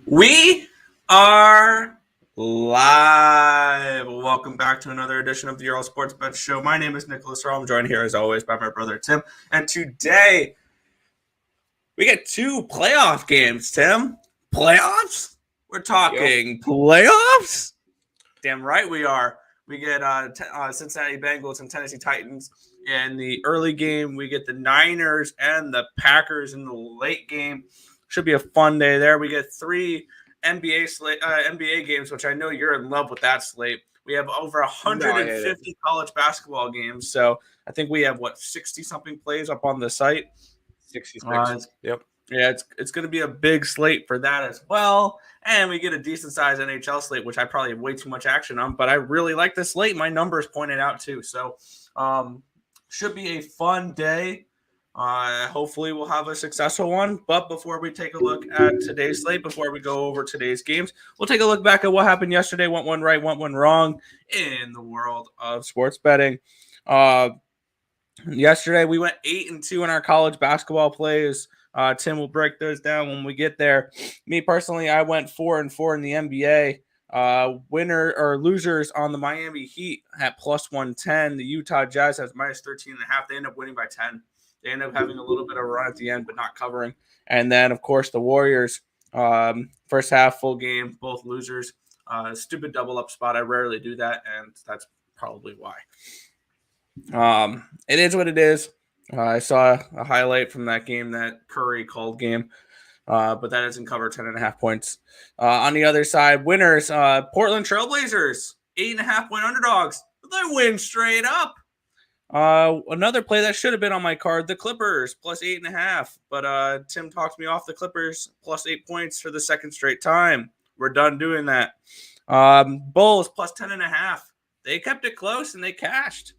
We are live. Welcome back to another edition of the Earle Sports Bet Show. My name is Nicholas Earle. I'm joined here as always by my brother Tim. And today we get two playoff games, Tim. Playoffs? We're talking playoffs? Damn right we are. We get Cincinnati Bengals and Tennessee Titans in the early game. We get the Niners and the Packers in the late game. Should be a fun day there. We get three NBA games, which I know you're in love with that slate. We have over 150 college basketball games. So I think we have, 60-something plays up on the site? 66. Yep. Yeah, it's going to be a big slate for that as well. And we get a decent-sized NHL slate, which I probably have way too much action on. But I really like this slate. My numbers pointed out, too. So should be a fun day. Hopefully we'll have a successful one. But before we take a look at today's slate, before we go over today's games, we'll take a look back at what happened yesterday, what went right, what went wrong in the world of sports betting. Yesterday we went 8-2 in our college basketball plays. Tim will break those down when we get there. Me personally, I went 4-4 in the NBA. Winner or losers on the Miami Heat at plus 110. The Utah Jazz has minus 13.5. They end up winning by 10. They end up having a little bit of a run at the end, but not covering. And then, of course, the Warriors, first half, full game, both losers. Stupid double up spot. I rarely do that, and that's probably why. It is what it is. I saw a highlight from that game, that Curry called game, but that doesn't cover 10.5 points. On the other side, winners, Portland Trailblazers, 8.5-point underdogs. They win straight up. Another play that should have been on my card, the Clippers, plus 8.5. But Tim talked me off the Clippers, plus 8 points for the second straight time. We're done doing that. Bulls, plus 10.5. They kept it close, and they cashed.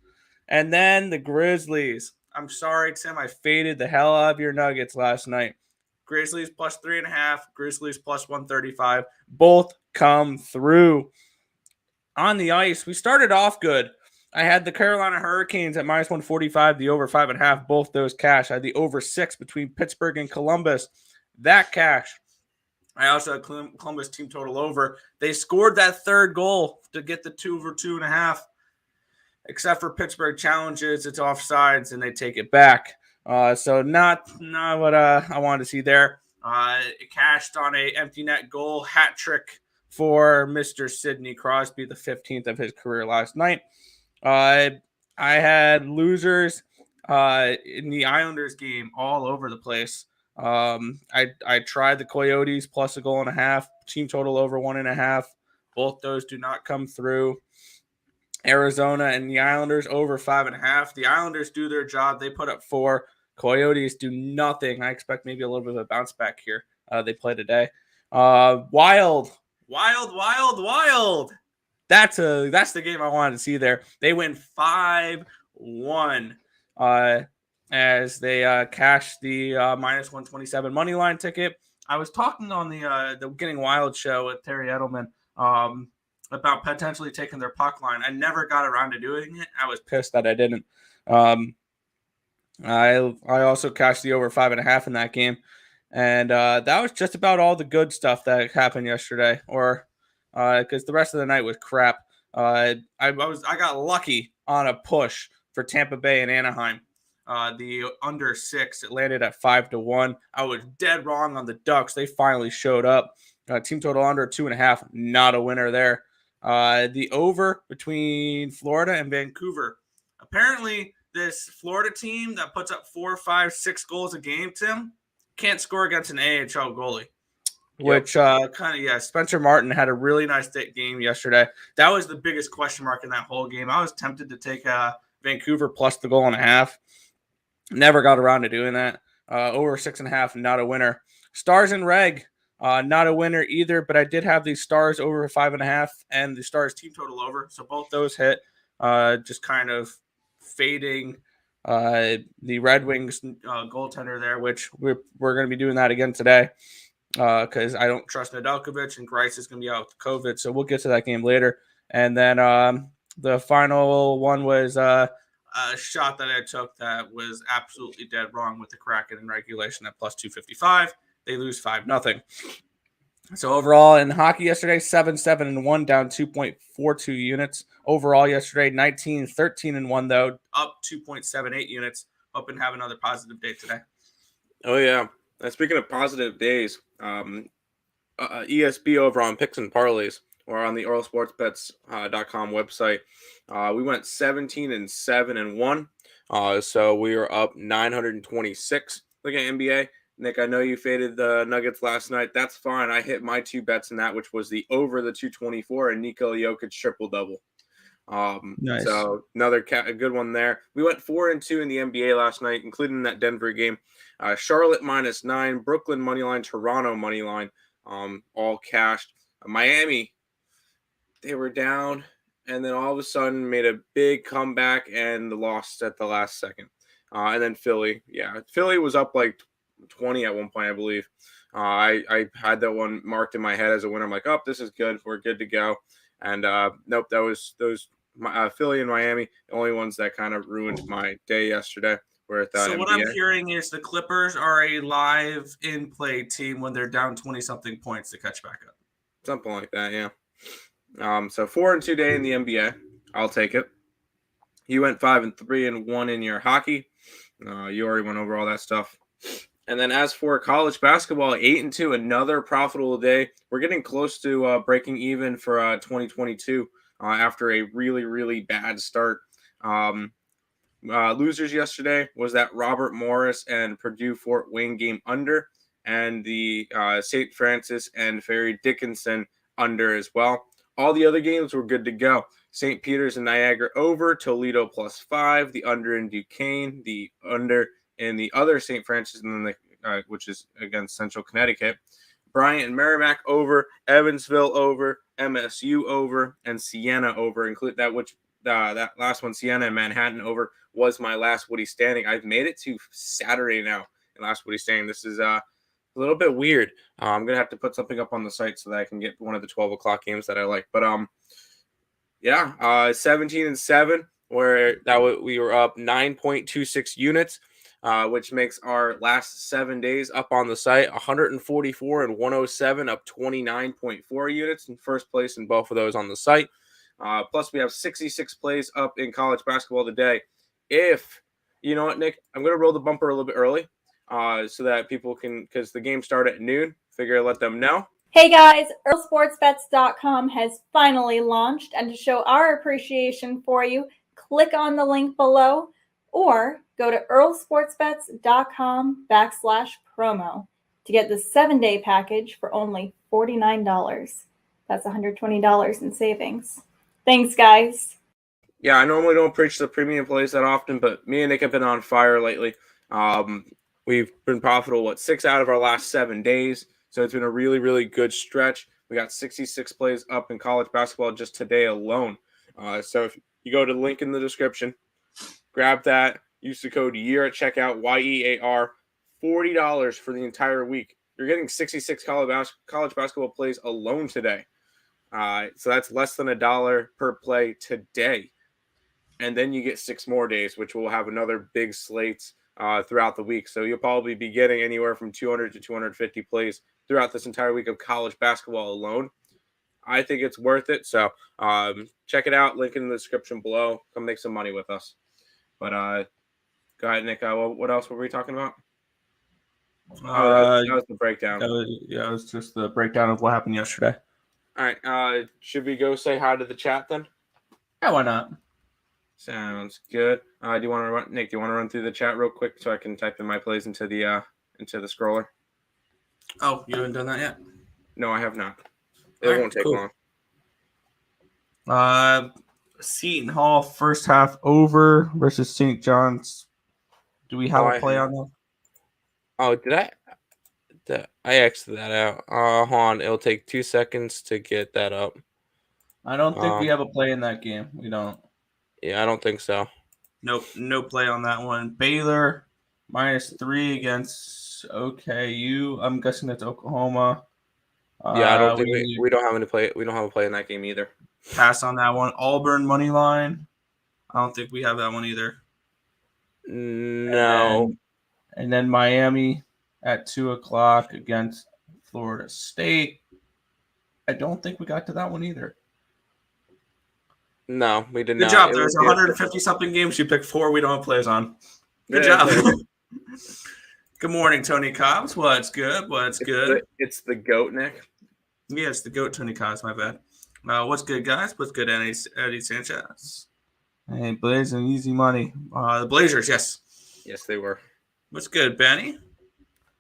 And then the Grizzlies. I'm sorry, Tim. I faded the hell out of your Nuggets last night. Grizzlies plus 3.5. Grizzlies plus 135. Both come through. On the ice, we started off good. I had the Carolina Hurricanes at minus 145, the over 5.5. Both those cash. I had the over 6 between Pittsburgh and Columbus. That cash. I also had Columbus team total over. They scored that third goal to get the 2 over 2.5. Except for Pittsburgh challenges, it's offsides, and they take it back. So not what I wanted to see there. It cashed on a empty net goal hat trick for Mr. Sidney Crosby, the 15th of his career last night. I had losers in the Islanders game all over the place. I tried the Coyotes plus 1.5, team total over 1.5. Both those do not come through. Arizona and the Islanders over 5.5. The Islanders do their job. They put up 4. Coyotes do nothing. I expect maybe a little bit of a bounce back here. They play today. Wild. That's the game I wanted to see there. They win 5-1 as they cash the minus 127 money line ticket. I was talking on the Getting Wild show with Terry Edelman about potentially taking their puck line. I never got around to doing it. I was pissed that I didn't. I also cashed the over 5.5 in that game. And that was just about all the good stuff that happened yesterday, or because the rest of the night was crap. I got lucky on a push for Tampa Bay and Anaheim. The under 6, it landed at 5-1. I was dead wrong on the Ducks. They finally showed up. Team total under 2.5, not a winner there. The over between Florida and Vancouver. Apparently, this Florida team that puts up 4, 5, 6 goals a game, Tim, can't score against an AHL goalie. Which Spencer Martin had a really nice game yesterday. That was the biggest question mark in that whole game. I was tempted to take Vancouver plus the 1.5. Never got around to doing that. Over 6.5, not a winner. Stars and Reg. Not a winner either, but I did have the Stars over 5.5 and the Stars team total over. So both those hit, just kind of fading the Red Wings goaltender there, which we're going to be doing that again today because I don't trust Nedeljkovic, and Grice is going to be out with COVID. So we'll get to that game later. And then the final one was a shot that I took that was absolutely dead wrong with the Kraken in regulation at plus 255. They lose 5-0. So overall in hockey yesterday, 7-7-1, down 2.42 units. Overall yesterday, 19-13-1, though, up 2.78 units. Hope and have another positive day today. Oh, yeah. Speaking of positive days, ESB over on Picks and Parleys or on the EarleSportsBets.com website, we went 17-7-1. So we were up 926. Look at NBA. Nick, I know you faded the Nuggets last night. That's fine. I hit my two bets in that, which was the over the 224 and Nikola Jokic triple-double. Nice. So another a good one there. We went 4-2 in the NBA last night, including that Denver game. Charlotte -9, Brooklyn moneyline, Toronto moneyline, all cashed. Miami, they were down, and then all of a sudden made a big comeback and lost at the last second. And then Philly, Philly was up like 20 at one point, I believe. I had that one marked in my head as a winner. I'm like, oh, this is good. We're good to go. And nope, that was those Philly and Miami, the only ones that kind of ruined my day yesterday. So what I'm hearing is the Clippers are a live in-play team when they're down 20-something points to catch back up. Something like that, yeah. So 4-2 day in the NBA. I'll take it. You went 5-3-1 in your hockey. You already went over all that stuff. And then as for college basketball, 8-2, another profitable day. We're getting close to breaking even for 2022 after a really, really bad start. Losers yesterday was that Robert Morris and Purdue Fort Wayne game under, and the St. Francis and Ferry Dickinson under as well. All the other games were good to go. St. Peter's and Niagara over, Toledo +5, the under in Duquesne, the under in the other St. Francis, and then which is against Central Connecticut. Bryant and Merrimack over, Evansville over, MSU over, and Siena over. Include that, which that last one, Siena and Manhattan over, was my last Woody standing. I've made it to Saturday now in last Woody standing. This is a little bit weird. I'm gonna have to put something up on the site so that I can get one of the 12 o'clock games that I like. But 17-7, where we were up 9.26 units, which makes our last 7 days up on the site 144 and 107, up 29.4 units in first place in both of those on the site. Plus, we have 66 plays up in college basketball today. If you know what, Nick, I'm going to roll the bumper a little bit early so that people can, because the game started at noon, let them know. Hey guys, EarleSportsBets.com has finally launched, and to show our appreciation for you, click on the link below or go to EarleSportsBets.com/promo to get the 7-day package for only $49. That's $120 in savings. Thanks, guys. Yeah, I normally don't preach the premium plays that often, but me and Nick have been on fire lately. We've been profitable, 6 out of our last 7 days. So it's been a really, really good stretch. We got 66 plays up in college basketball just today alone. So if you go to the link in the description, grab that, use the code YEAR at checkout, YEAR, $40 for the entire week. You're getting 66 college basketball plays alone today. So that's less than $1 per play today. And then you get 6 more days, which will have another big slates throughout the week. So you'll probably be getting anywhere from 200 to 250 plays throughout this entire week of college basketball alone. I think it's worth it. So check it out. Link in the description below. Come make some money with us. But go ahead, Nick. What else were we talking about? That was the breakdown. It was just the breakdown of what happened yesterday. All right. Should we go say hi to the chat then? Yeah, why not? Sounds good. Do you want to run, Nick? Do you want to run through the chat real quick so I can type in my plays into the scroller? Oh, you haven't done that yet? No, I have not. It won't take long. Seton Hall first half over versus St. John's. Do we have a play on that? Oh, did I? I exited that out. Hold on. It'll take 2 seconds to get that up. I don't think we have a play in that game. We don't. Yeah, I don't think so. Nope, no play on that one. Baylor -3 against OKU. I'm guessing that's Oklahoma. Yeah, I don't think we don't have any play. We don't have a play in that game either. Pass on that one. Auburn money line. I don't think we have that one either. No. And then Miami at 2:00 against Florida State. I don't think we got to that one either. No, we did Good not. job. It There's was 150-something games. You picked 4 we don't have players on. Good Yeah, job. Good morning, Tony Cobbs. What's good? It's the GOAT, Nick. Yeah, it's the GOAT, Tony Cobbs. My bad. What's good, guys? What's good, Eddie Sanchez? Hey, Blazing easy money. The Blazers, yes. Yes, they were. What's good, Benny?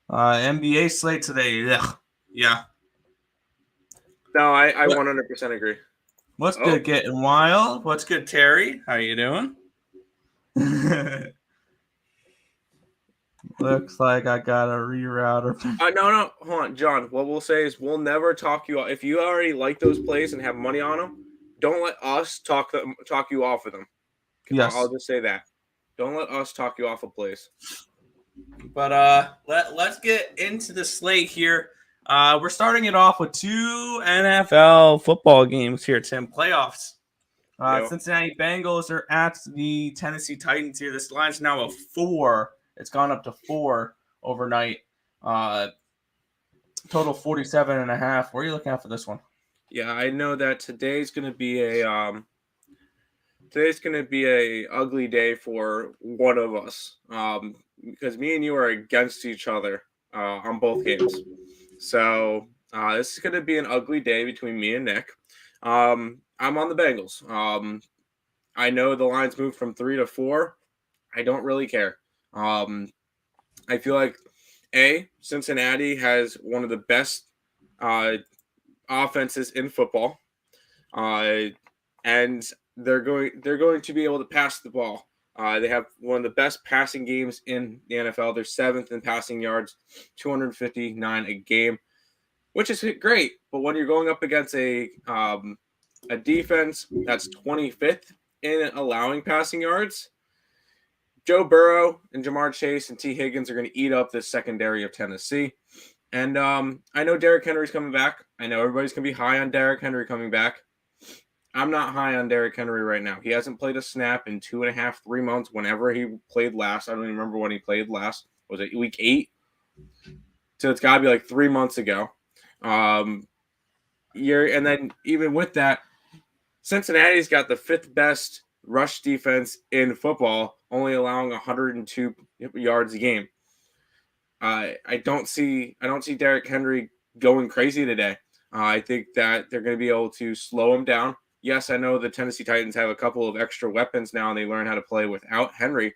NBA slate today. Ugh. Yeah. No, I 100% agree. What's good, Getting Wild? What's good, Terry? How you doing? Looks like I got a rerouter. No, hold on, John. What we'll say is we'll never talk you off. If you already like those plays and have money on them, don't let us talk you off of them. Yes. I'll just say that. Don't let us talk you off of plays. But let's get into the slate here. We're starting it off with 2 NFL football games here, Tim. Playoffs. Cincinnati Bengals are at the Tennessee Titans here. This line's now a 4. It's gone up to 4 overnight. Total 47.5. Where are you looking at for this one? Yeah, I know that today's going to be a ugly day for one of us. Because me and you are against each other on both games. So this is going to be an ugly day between me and Nick. I'm on the Bengals. I know the lines moved from 3 to 4. I don't really care. I feel like Cincinnati has one of the best offenses in football, and they're going to be able to pass the ball. They have one of the best passing games in the NFL. They're 7th in passing yards, 259 a game, which is great. But when you're going up against a defense that's 25th in allowing passing yards, Joe Burrow and Jamar Chase and T. Higgins are going to eat up this secondary of Tennessee. And I know Derrick Henry's coming back. I know everybody's going to be high on Derrick Henry coming back. I'm not high on Derrick Henry right now. He hasn't played a snap in 2.5, 3 months whenever he played last. I don't even remember when he played last. Was it week 8? So it's got to be like 3 months ago. And then even with that, Cincinnati's got the 5th best rush defense in football, only allowing 102 yards a game. I don't see Derrick Henry going crazy today. I think that they're going to be able to slow him down. Yes, I know the Tennessee Titans have a couple of extra weapons now, and they learn how to play without Henry.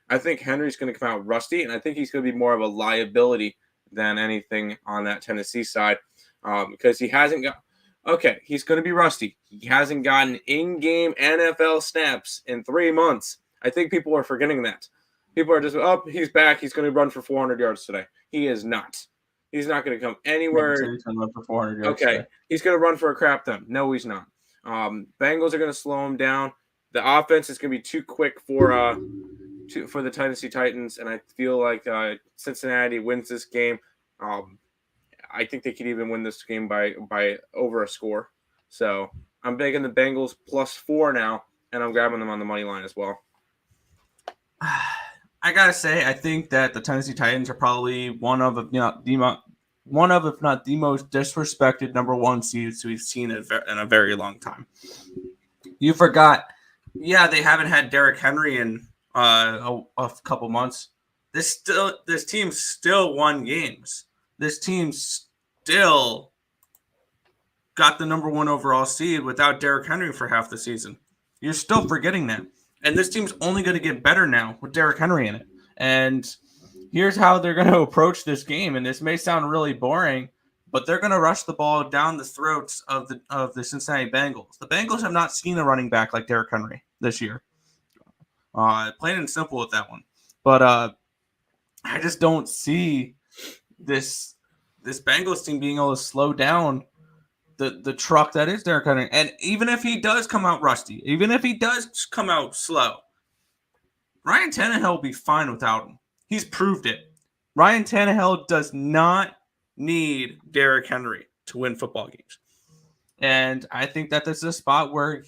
I think Henry's going to come out rusty, and I think he's going to be more of a liability than anything on that Tennessee side because he hasn't got – okay, he's going to be rusty. He hasn't gotten in-game NFL snaps in 3 months. I think people are forgetting that. People are just, he's back. He's going to run for 400 yards today. He is not. He's not going to come anywhere. He's going to run for 400 yards okay, today. He's going to run for a crap ton. No, he's not. Bengals are going to slow him down. The offense is going to be too quick for the Tennessee Titans, and I feel like Cincinnati wins this game. I think they could even win this game by over a score. So I'm taking the Bengals +4 now, and I'm grabbing them on the money line as well. I gotta say, I think that the Tennessee Titans are probably one of, if not the most disrespected number 1 seeds we've seen in a very long time. You forgot, they haven't had Derrick Henry in a couple months. This team still won games. This team still got the number 1 overall seed without Derrick Henry for half the season. You're still forgetting that. And this team's only going to get better now with Derrick Henry in it. And here's how they're going to approach this game. And this may sound really boring, but they're going to rush the ball down the throats of the Cincinnati Bengals. The Bengals have not seen a running back like Derrick Henry this year. Plain and simple with that one. But I just don't see this Bengals team being able to slow down the truck that is Derrick Henry. And even if he does come out rusty, even if he does come out slow, Ryan Tannehill will be fine without him. He's proved it. Ryan Tannehill does not need Derrick Henry to win football games. And I think that this is a spot where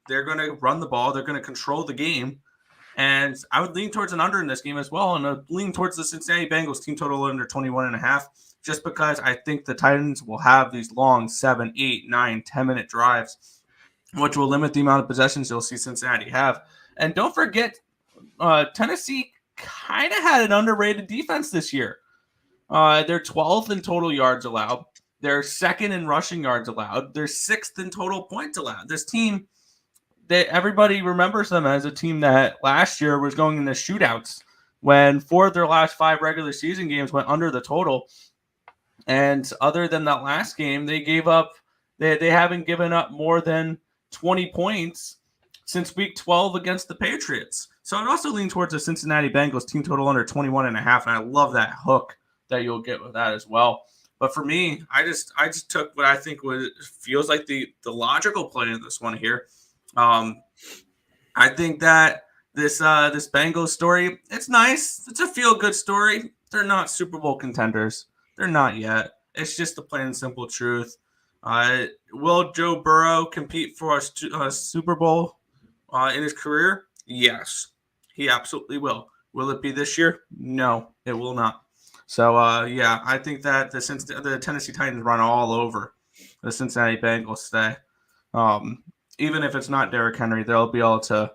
they're going to run the ball. They're going to control the game. And I would lean towards an under in this game as well. And lean towards the Cincinnati Bengals team total under 21.5. just because I think the Titans will have these long 7, 8, 9, 10-minute drives, which will limit the amount of possessions you'll see Cincinnati have. And don't forget, Tennessee kind of had an underrated defense this year. They're 12th in total yards allowed. They're second in rushing yards allowed. They're 6th in total points allowed. This team, everybody remembers them as a team that last year was going into shootouts when 4 of their last 5 regular season games went under the total. And other than that last game, they gave up. They haven't given up more than 20 points since week 12 against the Patriots. So I'd also lean towards the Cincinnati Bengals team total under 21.5, and I love that hook that you'll get with that as well. But for me, I just took what I think feels like the logical play in this one here. I think that this Bengals story, it's nice. It's a feel-good story. They're not Super Bowl contenders. They're not yet. It's just the plain and simple truth. Will Joe Burrow compete for a Super Bowl in his career? Yes, he absolutely will. Will it be this year? No, it will not. So, I think that the Tennessee Titans run all over the Cincinnati Bengals today. Even if it's not Derrick Henry, they'll be able to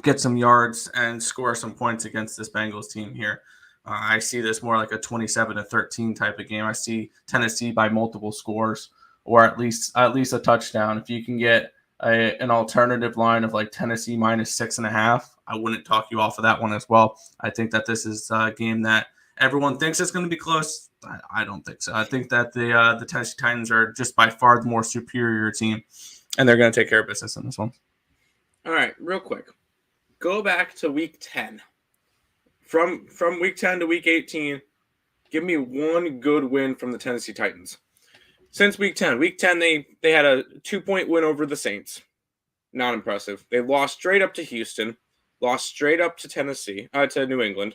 get some yards and score some points against this Bengals team here. I see this more like a 27-13 type of game. I see Tennessee by multiple scores or at least a touchdown. If you can get an alternative line of like Tennessee minus 6.5, I wouldn't talk you off of that one as well. I think that this is a game that everyone thinks it's going to be close. I don't think so. I think that the Tennessee Titans are just by far the more superior team, and they're going to take care of business in this one. All right, real quick. Go back to week 10. From week 10 to week 18, give me one good win from the Tennessee Titans. Since week 10. Week 10, they had a 2-point win over the Saints. Not impressive. They lost straight up to Houston, lost straight up to Tennessee, to New England.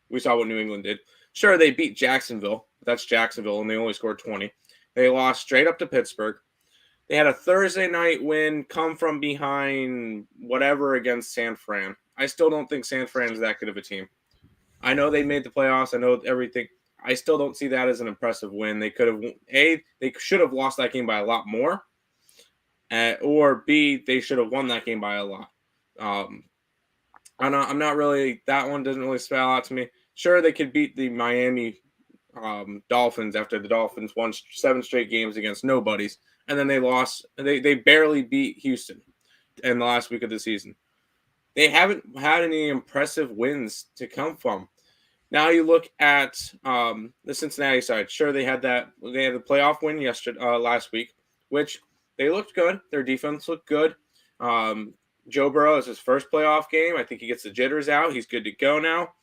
We saw what New England did. Sure, they beat Jacksonville. That's Jacksonville, and they only scored 20. They lost straight up to Pittsburgh. They had a Thursday night win, come from behind whatever against San Fran. I still don't think San Fran is that good of a team. I know they made the playoffs. I know everything. I still don't see that as an impressive win. They could have they should have lost that game by a lot more, or B, they should have won that game by a lot. I'm not really, that one doesn't really spell out to me. Sure, they could beat the Miami Dolphins after the Dolphins won 7 straight games against nobodies, and then they lost. They barely beat Houston in the last week of the season. They haven't had any impressive wins to come from. Now you look at the Cincinnati side. Sure, they had the playoff win last week, which they looked good. Their defense looked good. Joe Burrow is his first playoff game. I think he gets the jitters out. He's good to go now.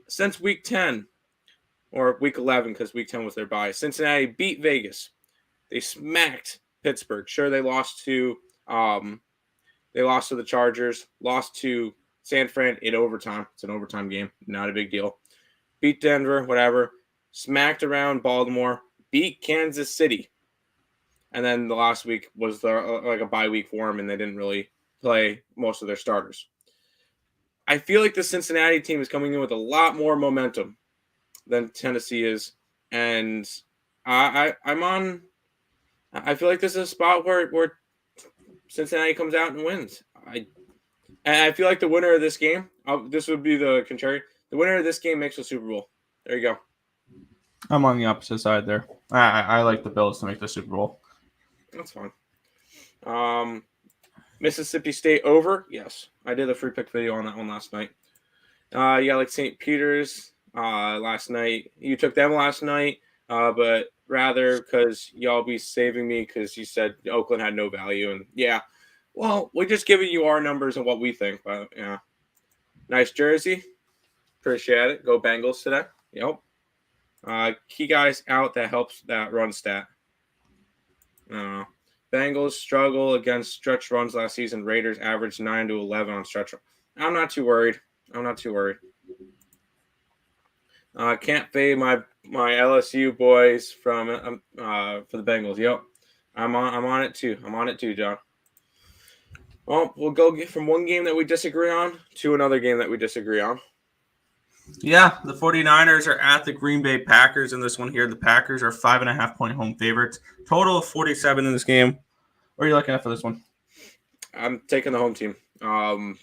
Since week 10 or week 11, because week 10 was their bye, Cincinnati beat Vegas. They smacked Pittsburgh. Sure, they lost to the Chargers, lost to San Fran in overtime. It's an overtime game, not a big deal. Beat Denver, whatever. Smacked around Baltimore, beat Kansas City. And then the last week was like a bye week for them, and they didn't really play most of their starters. I feel like the Cincinnati team is coming in with a lot more momentum than Tennessee is. And I feel like this is a spot where Cincinnati comes out and wins. I feel like the winner of this game, this would be the contrary. The winner of this game makes the Super Bowl. There you go. I'm on the opposite side there. I like the Bills to make the Super Bowl. That's fine. Mississippi State over. Yes, I did a free pick video on that one last night. Yeah, like St. Peter's last night. You took them last night, but rather because y'all be saving me because you said Oakland had no value. And yeah, well, we're just giving you our numbers and what we think. But yeah, nice jersey. Appreciate it. Go Bengals today. Yep. Key guys out that helps that run stat. Bengals struggle against stretch runs last season. Raiders averaged 9 to 11 on stretch. I'm not too worried. Can't fade my LSU boys from for the Bengals. Yep, I'm on it too, John. Well, we'll go from one game that we disagree on to another game that we disagree on. Yeah, the 49ers are at the Green Bay Packers in this one here. The Packers are 5.5-point home favorites. Total of 47 in this game. What are you looking at for this one? I'm taking the home team. I'm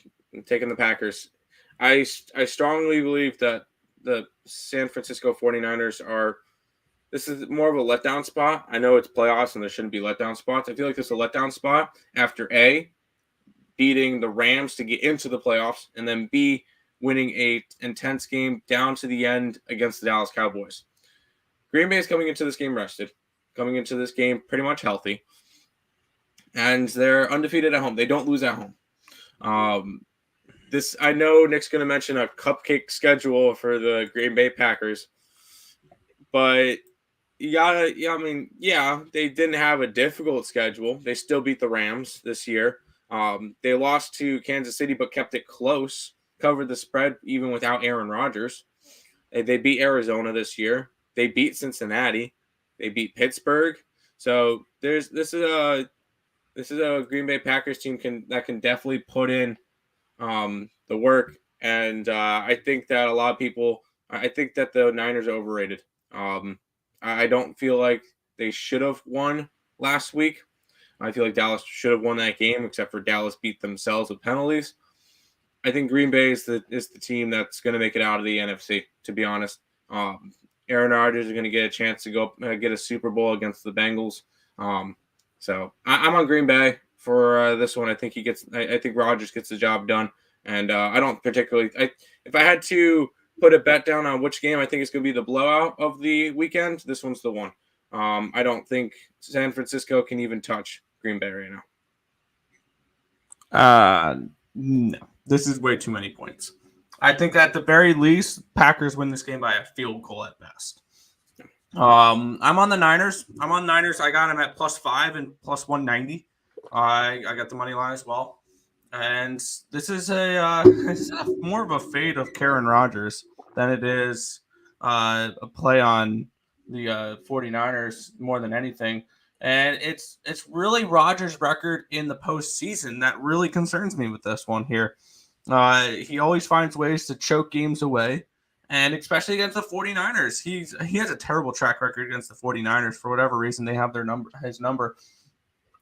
taking the Packers. I strongly believe that the San Francisco 49ers are – this is more of a letdown spot. I know it's playoffs and there shouldn't be letdown spots. I feel like this is a letdown spot after A, beating the Rams to get into the playoffs, and then B, winning a intense game down to the end against the Dallas Cowboys. Green Bay is coming into this game rested, coming into this game pretty much healthy, and they're undefeated at home. They don't lose at home. I know Nick's going to mention a cupcake schedule for the Green Bay Packers, but they didn't have a difficult schedule. They still beat the Rams this year. They lost to Kansas City, but kept it close, covered the spread even without Aaron Rodgers. They beat Arizona this year. They beat Cincinnati. They beat Pittsburgh. So this is a Green Bay Packers team that can definitely put in the work, and I think that a lot of people. I think that the Niners are overrated. I don't feel like they should have won last week. I feel like Dallas should have won that game, except for Dallas beat themselves with penalties. I think Green Bay is the team that's going to make it out of the NFC, to be honest. Aaron Rodgers is going to get a chance to go get a Super Bowl against the Bengals. So I'm on Green Bay for this one. I think I think Rodgers gets the job done. And I don't particularly if I had to put a bet down on which game I think it's going to be the blowout of the weekend, this one's the one. I don't think San Francisco can even touch Green Bay right now. No, this is way too many points. I think at the very least, Packers win this game by a field goal at best. I'm on the Niners. I got them at +5 and +190. I got the money line as well. And this is more of a fade of Aaron Rodgers than it is a play on the 49ers more than anything. And it's really Rodgers' record in the postseason that really concerns me with this one here. He always finds ways to choke games away, and especially against the 49ers. He has a terrible track record against the 49ers. For whatever reason, they have his number.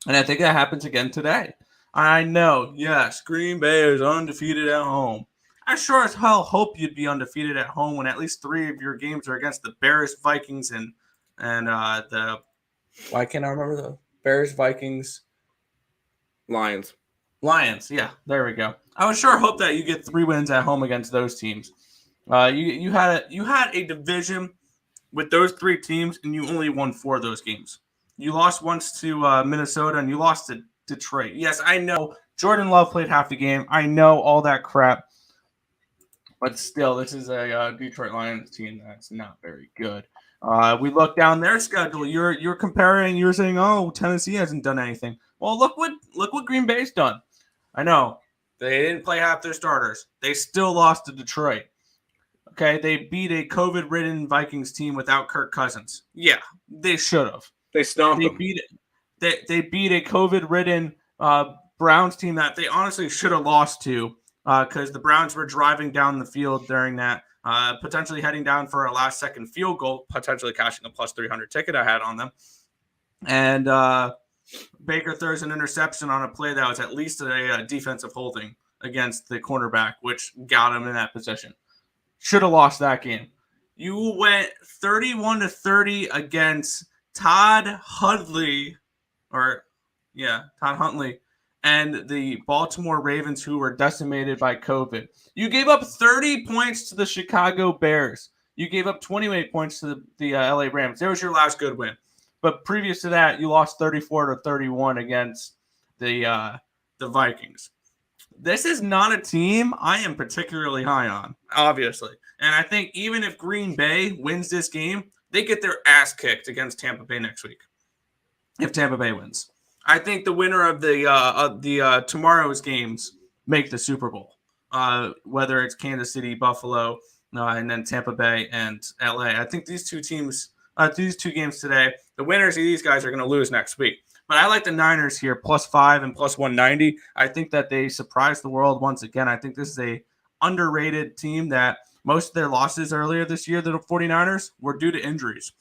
And I think that happens again today. I know, yes, Green Bay is undefeated at home. I sure as hell hope you'd be undefeated at home when at least 3 of your games are against the Bears, Vikings, and the – why can't I remember the Bears, Vikings, Lions? Yeah, there we go. I would sure hope that you get 3 wins at home against those teams. You had a division with those 3 teams, and you only won 4 of those games. You lost once to Minnesota, and you lost to Detroit. Yes, I know Jordan Love played half the game. I know all that crap, but still, this is a Detroit Lions team that's not very good. We look down their schedule. You're comparing. You're saying, "Oh, Tennessee hasn't done anything." Well, look what Green Bay's done. I know they didn't play half their starters. They still lost to Detroit. Okay, they beat a COVID-ridden Vikings team without Kirk Cousins. Yeah, they should have. They stomped them. They beat a COVID-ridden Browns team that they honestly should have lost to because the Browns were driving down the field during that, potentially heading down for a last-second field goal, potentially cashing a +300 ticket I had on them. And Baker throws an interception on a play that was at least a defensive holding against the cornerback, which got him in that position. Should have lost that game. You went 31-30 against Todd Huntley, and the Baltimore Ravens, who were decimated by COVID. You gave up 30 points to the Chicago Bears. You gave up 28 points to the LA Rams. There was your last good win. But previous to that, you lost 34-31 against the Vikings. This is not a team I am particularly high on, obviously. And I think even if Green Bay wins this game, they get their ass kicked against Tampa Bay next week. If Tampa Bay wins, I think the winner of the tomorrow's games make the Super Bowl. Whether it's Kansas City, Buffalo, and then Tampa Bay and LA. I think these two teams, these 2 games today, the winners of these guys are going to lose next week. But I like the Niners here, +5 and +190. I think that they surprised the world once again. I think this is a underrated team that most of their losses earlier this year, the 49ers, were due to injuries.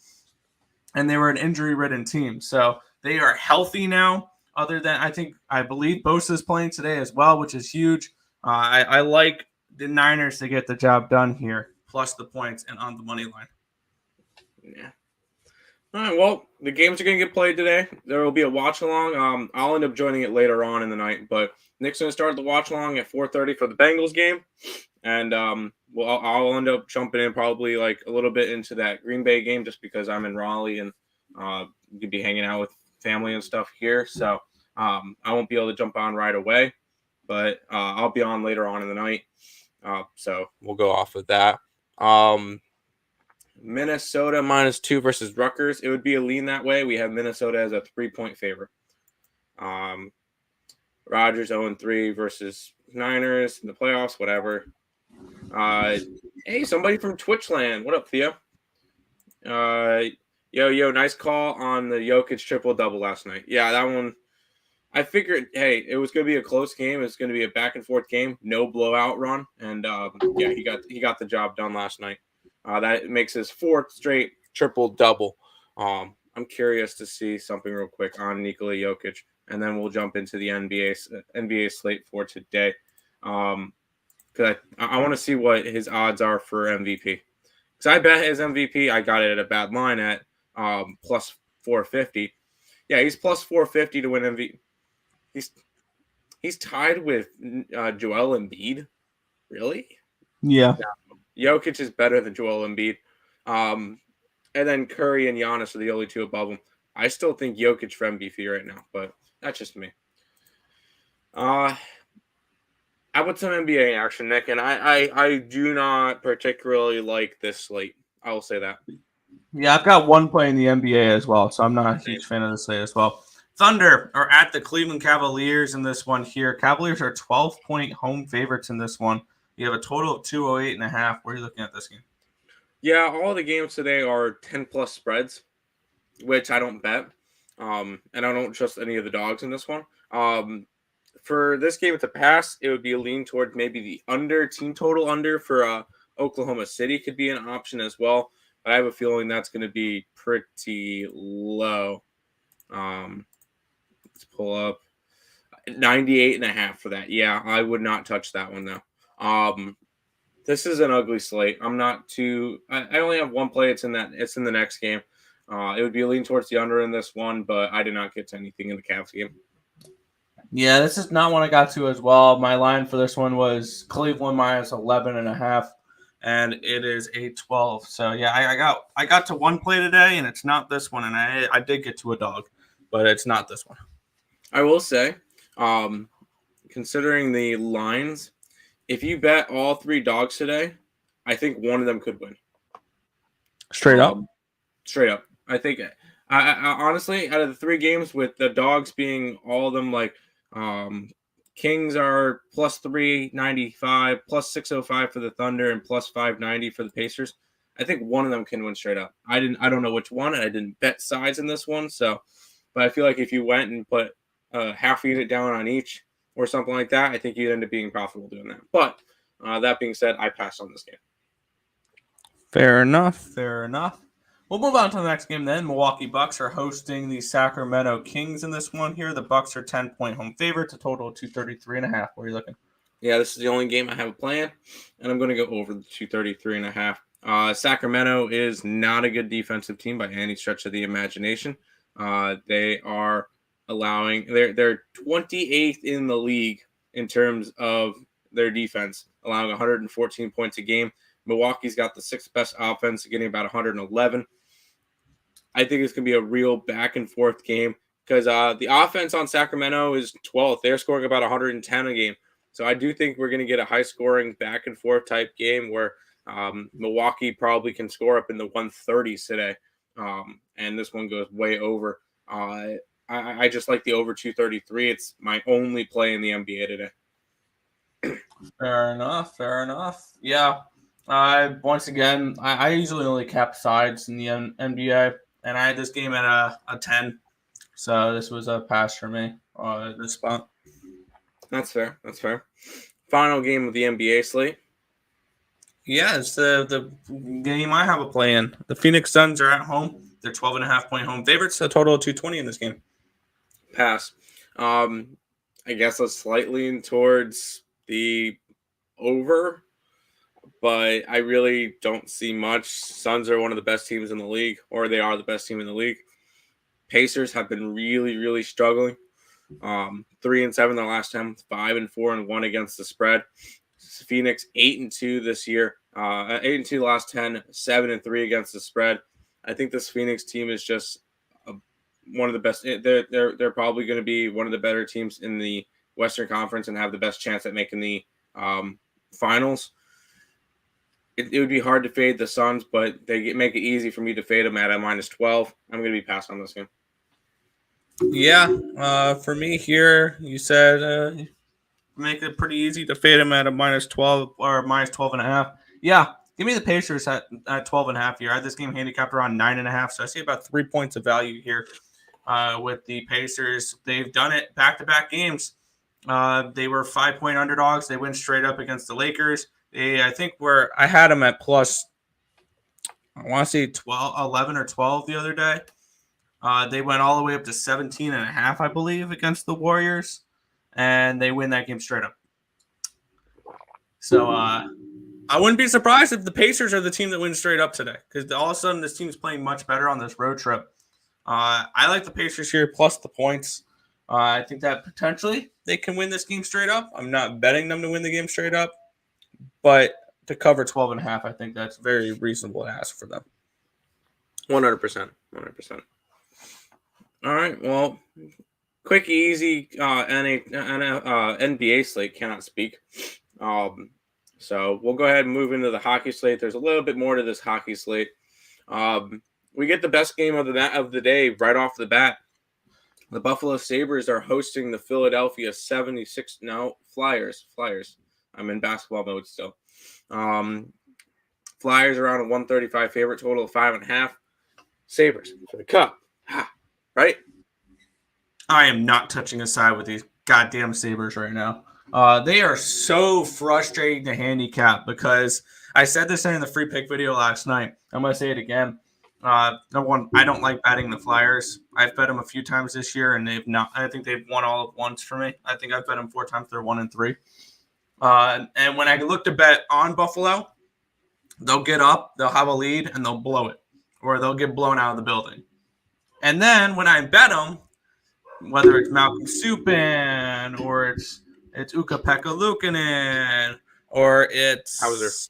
And they were an injury-ridden team. So they are healthy now, other than I believe Bosa's playing today as well, which is huge. I like the Niners to get the job done here, plus the points and on the money line. Yeah. All right, well, the games are going to get played today. There will be a watch-along. I'll end up joining it later on in the night, but Nick's going to start the watch-along at 4:30 for the Bengals game, and I'll end up jumping in probably like a little bit into that Green Bay game just because I'm in Raleigh and could be hanging out with family and stuff here, so I won't be able to jump on right away, but I'll be on later on in the night, so we'll go off of that. Minnesota -2 versus Rutgers. It would be a lean that way. We have Minnesota as a 3-point favorite. Rodgers 0-3 versus Niners in the playoffs, whatever. Hey, somebody from Twitchland. What up, Theo? Yo, nice call on the Jokic triple-double last night. Yeah, that one, I figured, hey, it was going to be a close game. It's going to be a back-and-forth game, no blowout run. And, yeah, he got the job done last night. That makes his 4th straight triple-double. I'm curious to see something real quick on Nikola Jokic, and then we'll jump into the NBA slate for today. Because I want to see what his odds are for MVP. Because I bet his MVP, I got it at a bad line at plus 450. Yeah, he's plus 450 to win MVP. He's tied with Joel Embiid. Really? Yeah. Jokic is better than Joel Embiid. And then Curry and Giannis are the only two above him. I still think Jokic for MVP right now, but that's just me. I put some NBA action, Nick, and I do not particularly like this slate. I will say that. Yeah, I've got one play in the NBA as well, so I'm not a huge fan of the slate as well. Thunder are at the Cleveland Cavaliers in this one here. Cavaliers are 12-point home favorites in this one. You have a total of 208.5. Where are you looking at this game? Yeah, all the games today are 10-plus spreads, which I don't bet. And I don't trust any of the dogs in this one. For this game, it's a pass. It would be a lean toward maybe the team total under for Oklahoma City could be an option as well. But I have a feeling that's going to be pretty low. Let's pull up 98.5 for that. Yeah, I would not touch that one though. This is an ugly slate. I'm not too. I only have one play. It's in the next game. It would be a lean towards the under in this one, but I did not get to anything in the Cavs game. Yeah, this is not one I got to as well. My line for this one was Cleveland -11.5, and it is a 12. So yeah, I got to one play today, and it's not this one. And I did get to a dog, but it's not this one. I will say, considering the lines, if you bet all 3 dogs today, I think one of them could win. Straight up. I think. I honestly, out of the 3 games, with the dogs being all of them like. Kings are plus 395, plus 605 for the Thunder, and plus 590 for the Pacers. I think one of them can win straight up. I don't know which one, and I didn't bet sides in this one. So, but I feel like if you went and put half unit down on each or something like that, I think you'd end up being profitable doing that. But that being said, I passed on this game. Fair enough. We'll move on to the next game then. Milwaukee Bucks are hosting the Sacramento Kings in this one here. The Bucks are 10-point home favorites, a total of 233.5. Where are you looking? Yeah, this is the only game I have a plan, and I'm going to go over the 233.5. Sacramento is not a good defensive team by any stretch of the imagination. They are they're 28th in the league in terms of their defense, allowing 114 points a game. Milwaukee's got the 6th best offense, getting about 111. I think it's going to be a real back-and-forth game because the offense on Sacramento is 12th. They're scoring about 110 a game. So I do think we're going to get a high-scoring back-and-forth type game where Milwaukee probably can score up in the 130s today. And this one goes way over. I just like the over 233. It's my only play in the NBA today. Fair enough. Yeah. Once again, I usually only cap sides in the NBA, and I had this game at a 10, so this was a pass for me at this spot. That's fair. Final game of the NBA slate. Yeah, it's the game I have a play in. The Phoenix Suns are at home. They're 12.5-point home favorites. A total of 220 in this game. Pass. I guess a slight lean towards the over, but I really don't see much. Suns are one of the best teams in the league, or they are the best team in the league. Pacers have been really, really struggling. 3-7 their last 10, 5-4-1 against the spread. Phoenix 8-2 this year. 8-2 last 10, 7-3 against the spread. I think this Phoenix team is just one of the best. They're probably going to be one of the better teams in the Western Conference and have the best chance at making the finals. It would be hard to fade the Suns, but they make it easy for me to fade them at a -12. I'm going to be passing on this game. Yeah, for me here, you said make it pretty easy to fade them at a -12 or -12.5. Yeah, give me the Pacers at 12.5 here. I had this game handicapped around 9.5, so I see about 3 points of value here with the Pacers. They've done it back-to-back games. They were 5-point underdogs. They went straight up against the Lakers. I had them at plus, I want to say 11 or 12 the other day. They went all the way up to 17.5, I believe, against the Warriors, and they win that game straight up. So I wouldn't be surprised if the Pacers are the team that wins straight up today, because all of a sudden this team's playing much better on this road trip. I like the Pacers here plus the points. I think that potentially they can win this game straight up. I'm not betting them to win the game straight up, but to cover 12.5, I think that's very reasonable to ask for them. 100%. 100%. All right. Well, quick, easy NBA slate. Cannot speak. So we'll go ahead and move into the hockey slate. There's a little bit more to this hockey slate. We get the best game of the day right off the bat. The Buffalo Sabres are hosting the Philadelphia 76. No, Flyers. I'm in basketball mode still. Flyers around a 135 favorite, total of 5.5. Sabres for the cup. Right? I am not touching a side with these goddamn Sabres right now. They are so frustrating to handicap because I said this in the free pick video last night. I'm going to say it again. Number one, I don't like betting the Flyers. I've bet them a few times this year, and they've not. I think they've won all of once for me. I think I've bet them 4 times. They're 1-3. And when I look to bet on Buffalo, they'll get up, they'll have a lead, and they'll blow it, or they'll get blown out of the building. And then when I bet them, whether it's Malcolm Subban or it's Ukko-Pekka Luukkonen or it's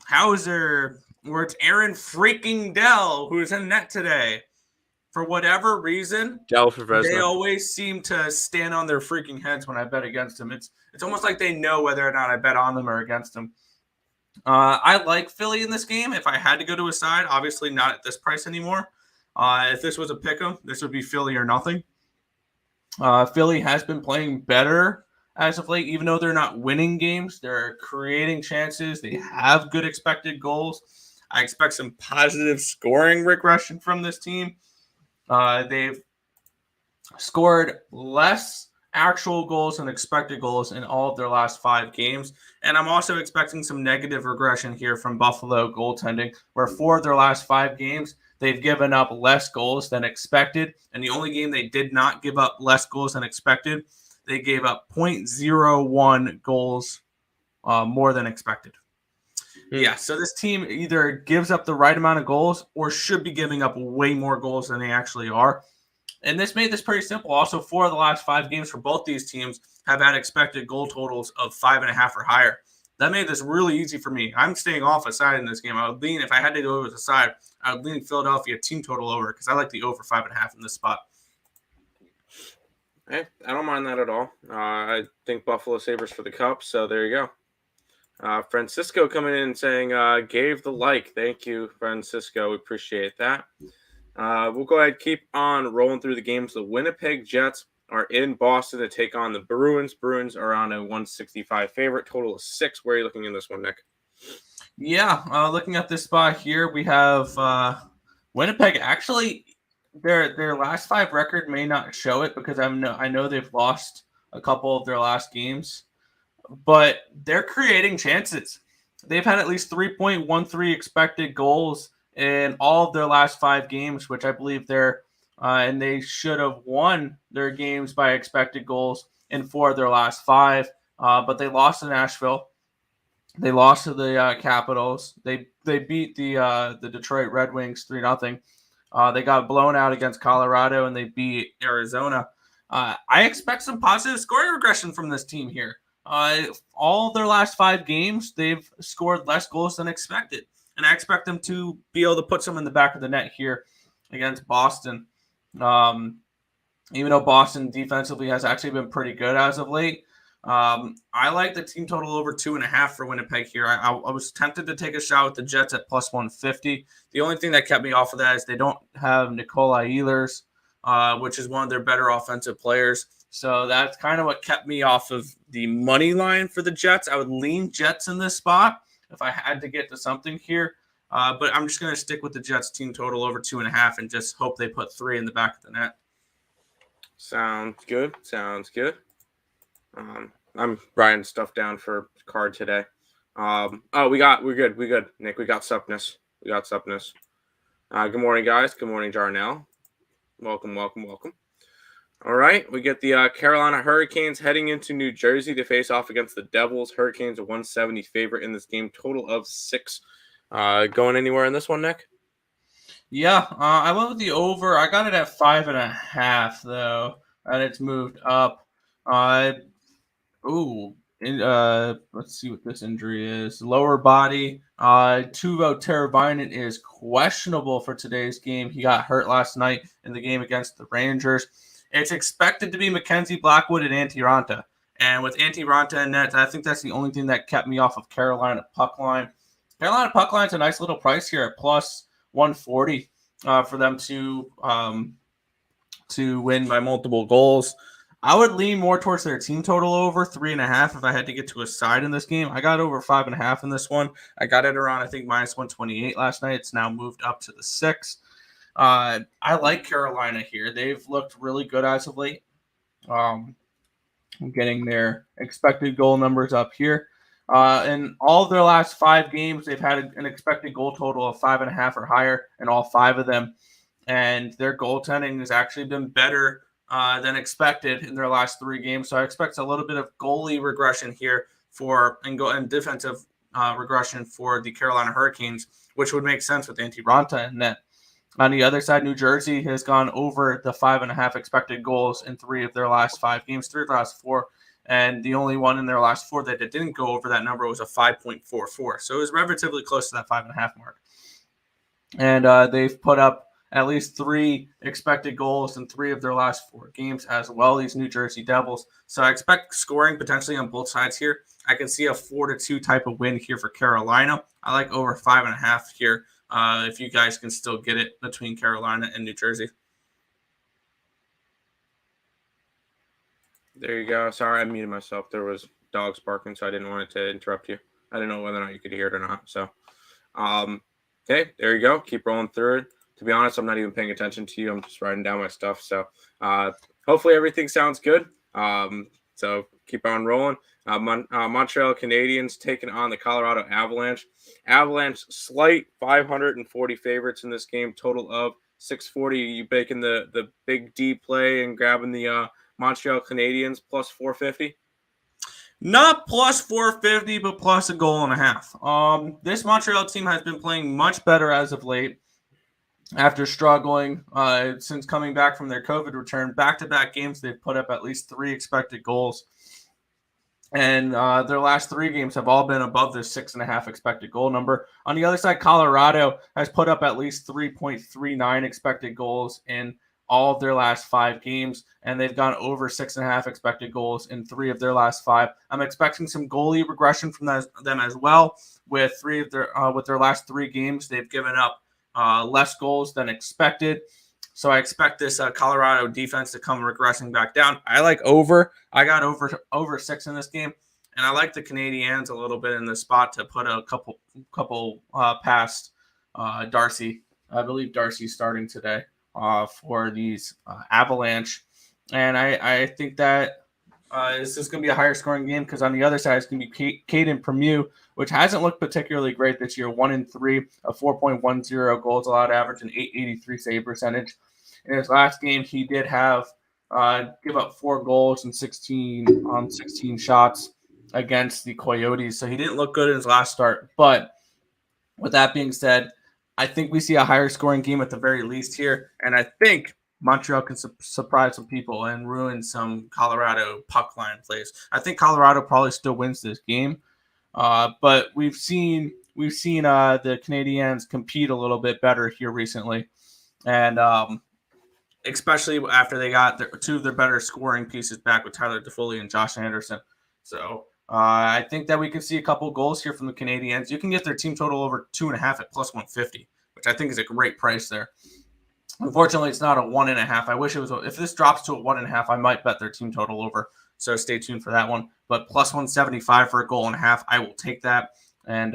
Hauser, or it's Aaron freaking Dell, who's in net today. For whatever reason, they always seem to stand on their freaking heads when I bet against them. It's almost like they know whether or not I bet on them or against them. I like Philly in this game. If I had to go to a side, obviously not at this price anymore. If this was a pick'em, this would be Philly or nothing. Philly has been playing better as of late, even though they're not winning games. They're creating chances. They have good expected goals. I expect some positive scoring regression from this team. They've scored less actual goals than expected goals in all of their last 5 games. And I'm also expecting some negative regression here from Buffalo goaltending, where 4 of their last 5 games, they've given up less goals than expected. And the only game they did not give up less goals than expected, they gave up 0.01 goals more than expected. Yeah, so this team either gives up the right amount of goals or should be giving up way more goals than they actually are. And this made this pretty simple. Also, 4 of the last 5 games for both these teams have had expected goal totals of 5.5 or higher. That made this really easy for me. I'm staying off a side in this game. I would lean, if I had to go with a side, I would lean Philadelphia team total over because I like the over 5.5 in this spot. Hey, I don't mind that at all. I think Buffalo Sabres for the cup, so there you go. Francisco coming in and saying, gave the like. Thank you, Francisco. We appreciate that. We'll go ahead and keep on rolling through the games. The Winnipeg Jets are in Boston to take on the Bruins. Bruins are on a 165 favorite, total of 6. Where are you looking in this one, Nick? Yeah, looking at this spot here, we have Winnipeg. Actually, their last 5 record may not show it because I know they've lost a couple of their last games. But they're creating chances. they've had at least 3.13 expected goals in all of their last 5 games, which I believe and they should have won their games by expected goals in 4 of their last 5. But they lost to Nashville. They lost to the Capitals. They beat the Detroit Red Wings 3-0. They got blown out against Colorado, and they beat Arizona. I expect some positive scoring regression from this team here. All of their last 5 games, they've scored less goals than expected. And I expect them to be able to put some in the back of the net here against Boston. Even though Boston defensively has actually been pretty good as of late. I like the team total over 2.5 for Winnipeg here. I was tempted to take a shot with the Jets at plus 150. The only thing that kept me off of that is they don't have Nikolai Ehlers, which is one of their better offensive players. So that's kind of what kept me off of the money line for the Jets. I would lean Jets in this spot if I had to get to something here. But I'm just going to stick with the Jets team total over 2.5 and just hope they put 3 in the back of the net. Sounds good. I'm writing stuff down for card today. We're good, Nick. We got Supness. Good morning, guys. Good morning, Jarnell. Welcome. All right, we get the Carolina Hurricanes heading into New Jersey to face off against the Devils. Hurricanes a 170 favorite in this game, total of 6. Going anywhere in this one, Nick? Yeah, I went with the over. I got it at 5.5 though, and it's moved up. Let's see what this injury is. Lower body. Teuvo Teravainen is questionable for today's game. He got hurt last night in the game against the Rangers. It's expected to be Mackenzie Blackwood and Antti Raanta. And with Antti Raanta in net, I think that's the only thing that kept me off of Carolina puck line. Carolina puck line's a nice little price here at plus 140 for them to win by multiple goals. I would lean more towards their team total over 3.5 if I had to get to a side in this game. I got over 5.5 in this one. I got it around, I think, minus 128 last night. It's now moved up to the 6. I like Carolina here. They've looked really good as of late. Getting their expected goal numbers up here. In all of their last 5 games, they've had an expected goal total of 5.5 or higher in all 5 of them. And their goaltending has actually been better than expected in their last 3 games. So I expect a little bit of goalie regression here and defensive regression for the Carolina Hurricanes, which would make sense with Antti Raanta in net. On the other side, New Jersey has gone over the 5.5 expected goals in 3 of their last 5 games, 3 of their last 4. And the only one in their last 4 that didn't go over that number was a 5.44. So it was relatively close to that 5.5 mark. And they've put up at least 3 expected goals in 3 of their last 4 games as well, these New Jersey Devils. So I expect scoring potentially on both sides here. I can see a 4-2 type of win here for Carolina. I like over 5.5 here if you guys can still get it between Carolina and New Jersey. There you go. Sorry, I muted myself. There was dogs barking, so I didn't want it to interrupt you. I didn't know whether or not you could hear it or not. So, okay, there you go. Keep rolling through it. To be honest, I'm not even paying attention to you. I'm just writing down my stuff. So, hopefully everything sounds good. So keep on rolling. Montreal Canadiens taking on the Colorado Avalanche. Avalanche slight 540 favorites in this game. Total of 640. You baking the big D play and grabbing the Montreal Canadiens plus 450? Not plus 450, but plus a goal and a half. This Montreal team has been playing much better as of late after struggling since coming back from their COVID return. Back-to-back games, they've put up at least 3 expected goals. And their last 3 games have all been above their 6.5 expected goal number. On the other side, Colorado has put up at least 3.39 expected goals in all of their last 5 games, and they've gone over 6.5 expected goals in 3 of their last 5. I'm expecting some goalie regression from them as well. With their last 3 games, they've given up less goals than expected. So I expect this Colorado defense to come regressing back down. I like over. I got over 6 in this game, and I like the Canadiens a little bit in this spot to put a couple past Darcy. I believe Darcy's starting today for these Avalanche, and I think that Is this going to be a higher scoring game? Because on the other side, it's going to be Caden Premu, which hasn't looked particularly great this year. 1-3, a 4.10 goals allowed average, and 883 save percentage. In his last game, he did have give up 4 goals and 16 shots against the Coyotes. So he didn't look good in his last start. But with that being said, I think we see a higher scoring game at the very least here. And I think Montreal can surprise some people and ruin some Colorado puck line plays. I think Colorado probably still wins this game. But we've seen the Canadiens compete a little bit better here recently. And especially after they got 2 of their better scoring pieces back with Tyler Toffoli and Josh Anderson. So I think that we could see a couple goals here from the Canadiens. You can get their team total over 2.5 at plus 150, which I think is a great price there. Unfortunately, it's not a 1.5. I wish it was. If this drops to a 1.5, I might bet their team total over. So stay tuned for that one. But plus 175 for a goal and a half, I will take that and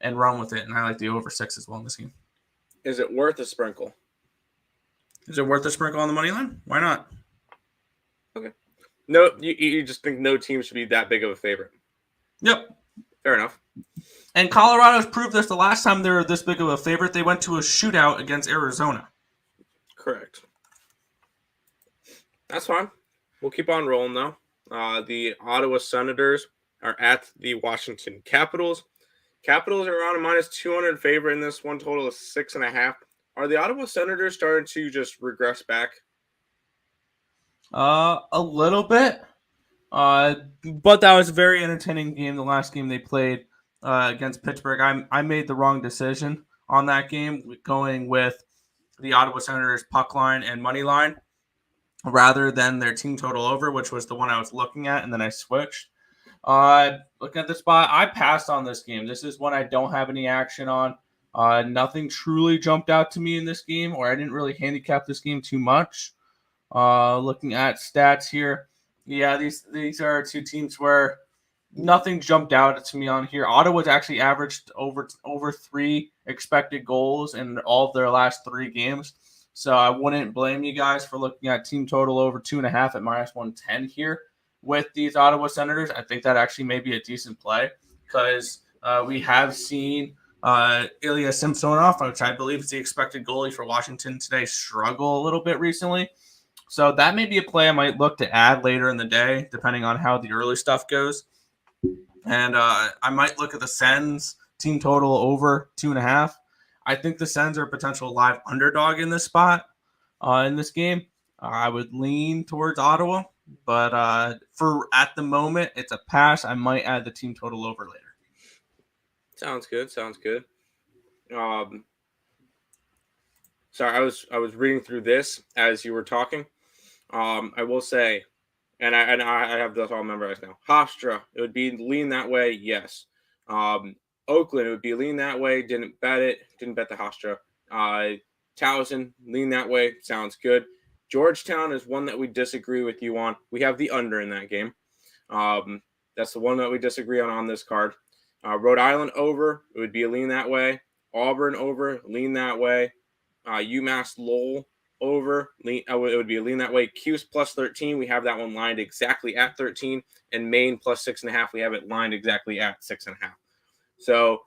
run with it. And I like the over 6 as well in this game. Is it worth a sprinkle? Is it worth a sprinkle on the money line? Why not? Okay. No, you just think no team should be that big of a favorite. Yep. Fair enough. And Colorado's proved this the last time they were this big of a favorite. They went to a shootout against Arizona. Correct. That's fine. We'll keep on rolling, though. The Ottawa Senators are at the Washington Capitals. Capitals are around a minus 200 favorite in this one, total of 6.5. Are the Ottawa Senators starting to just regress back? A little bit. But that was a very entertaining game, the last game they played against Pittsburgh. I made the wrong decision on that game, going with the Ottawa Senators puck line and money line rather than their team total over, which was the one I was looking at, and then I switched. Looking at the spot, I passed on this game. This is one I don't have any action on. Nothing truly jumped out to me in this game, or I didn't really handicap this game too much. Looking at stats here, yeah, these are 2 teams where nothing jumped out to me on here. Ottawa's actually averaged over 3 expected goals in all of their last 3 games. So I wouldn't blame you guys for looking at team total over 2.5 at minus 110 here with these Ottawa Senators. I think that actually may be a decent play because we have seen Ilya Samsonov, which I believe is the expected goalie for Washington today, struggle a little bit recently. So that may be a play I might look to add later in the day, depending on how the early stuff goes. And I might look at the Sens team total over 2.5. I think the Sens are a potential live underdog in this spot in this game. I would lean towards Ottawa, but for at the moment, it's a pass. I might add the team total over later. Sounds good. Sorry, I was reading through this as you were talking. I will say, and I have this all memorized now. Hofstra, it would be lean that way, yes. Oakland, it would be lean that way. Didn't bet it. Didn't bet the Hofstra. Towson, lean that way. Sounds good. Georgetown is one that we disagree with you on. We have the under in that game. That's the one that we disagree on this card. Rhode Island over, it would be a lean that way. Auburn over, lean that way. UMass Lowell over, it would be a lean that way. Cuse plus 13, we have that one lined exactly at 13. And Maine plus 6.5, we have it lined exactly at 6.5. So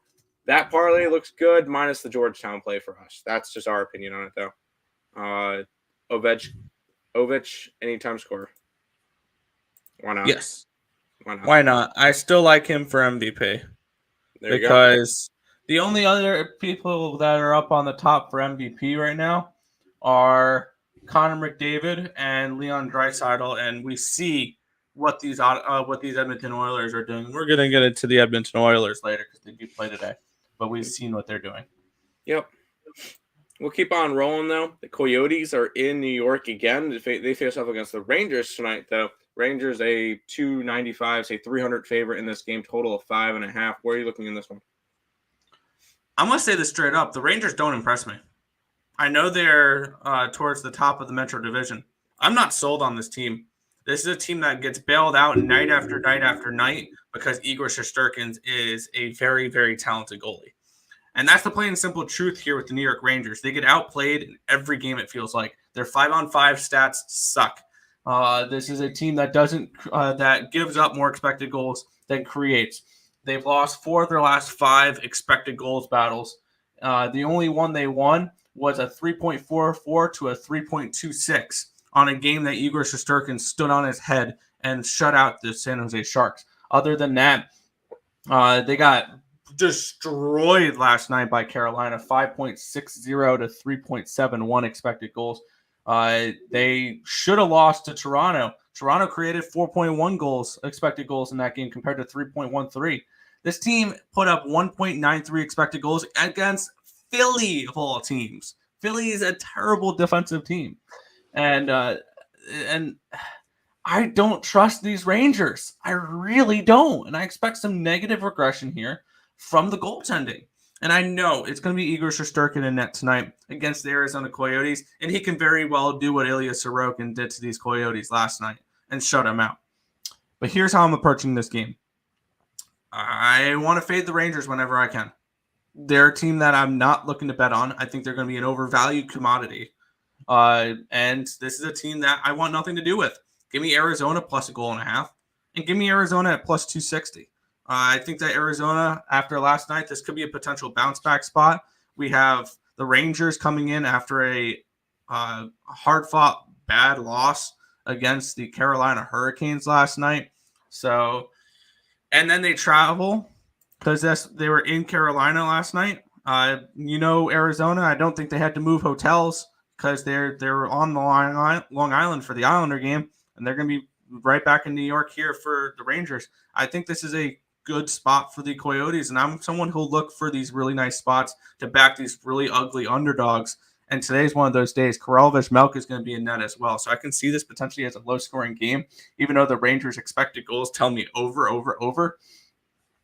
that parlay looks good, minus the Georgetown play for us. That's just our opinion on it, though. Ovech, anytime scorer. Why not? Yes. Why not? I still like him for MVP. Because the only other people that are up on the top for MVP right now are Connor McDavid and Leon Draisaitl, and we see what these Edmonton Oilers are doing. We're going to get into the Edmonton Oilers later because they do play today, but we've seen what they're doing. Yep. We'll keep on rolling, though. The Coyotes are in New York again. They face off against the Rangers tonight, though. Rangers a 295, say 300 favorite in this game, total of 5.5. Where are you looking in this one? I'm going to say this straight up. The Rangers don't impress me. I know they're towards the top of the Metro Division. I'm not sold on this team. This is a team that gets bailed out night after night after night because Igor Shesterkin is a very, very talented goalie. And that's the plain and simple truth here with the New York Rangers. They get outplayed in every game, it feels like. Their 5-on-5 stats suck. This is a team that doesn't that gives up more expected goals than creates. They've lost 4 of their last 5 expected goals battles. The only one they won was a 3.44 to a 3.26 on a game that Igor Shesterkin stood on his head and shut out the San Jose Sharks. Other than that, they got destroyed last night by Carolina, 5.60 to 3.71 expected goals. They should have lost to Toronto. Toronto created 4.1 goals, expected goals in that game compared to 3.13. This team put up 1.93 expected goals against Philly of all teams. Philly is a terrible defensive team. And I don't trust these Rangers. I really don't. And I expect some negative regression here from the goaltending. And I know it's going to be Igor Shesterkin in net tonight against the Arizona Coyotes. And he can very well do what Ilya Sorokin did to these Coyotes last night and shut them out. But here's how I'm approaching this game. I want to fade the Rangers whenever I can. They're a team that I'm not looking to bet on. I think they're going to be an overvalued commodity. And this is a team that I want nothing to do with. Give me Arizona plus 1.5 and give me Arizona at plus 260. I think that Arizona, after last night, this could be a potential bounce back spot. We have the Rangers coming in after a hard-fought bad loss against the Carolina Hurricanes last night. So, and then they travel because they were in Carolina last night. Arizona, I don't think they had to move hotels because they're on the Long Island for the Islander game, and they're going to be right back in New York here for the Rangers. I think this is a good spot for the Coyotes, and I'm someone who'll look for these really nice spots to back these really ugly underdogs. And today's one of those days. Karel Vejmelka is going to be in net as well, so I can see this potentially as a low-scoring game, even though the Rangers' expected goals tell me over,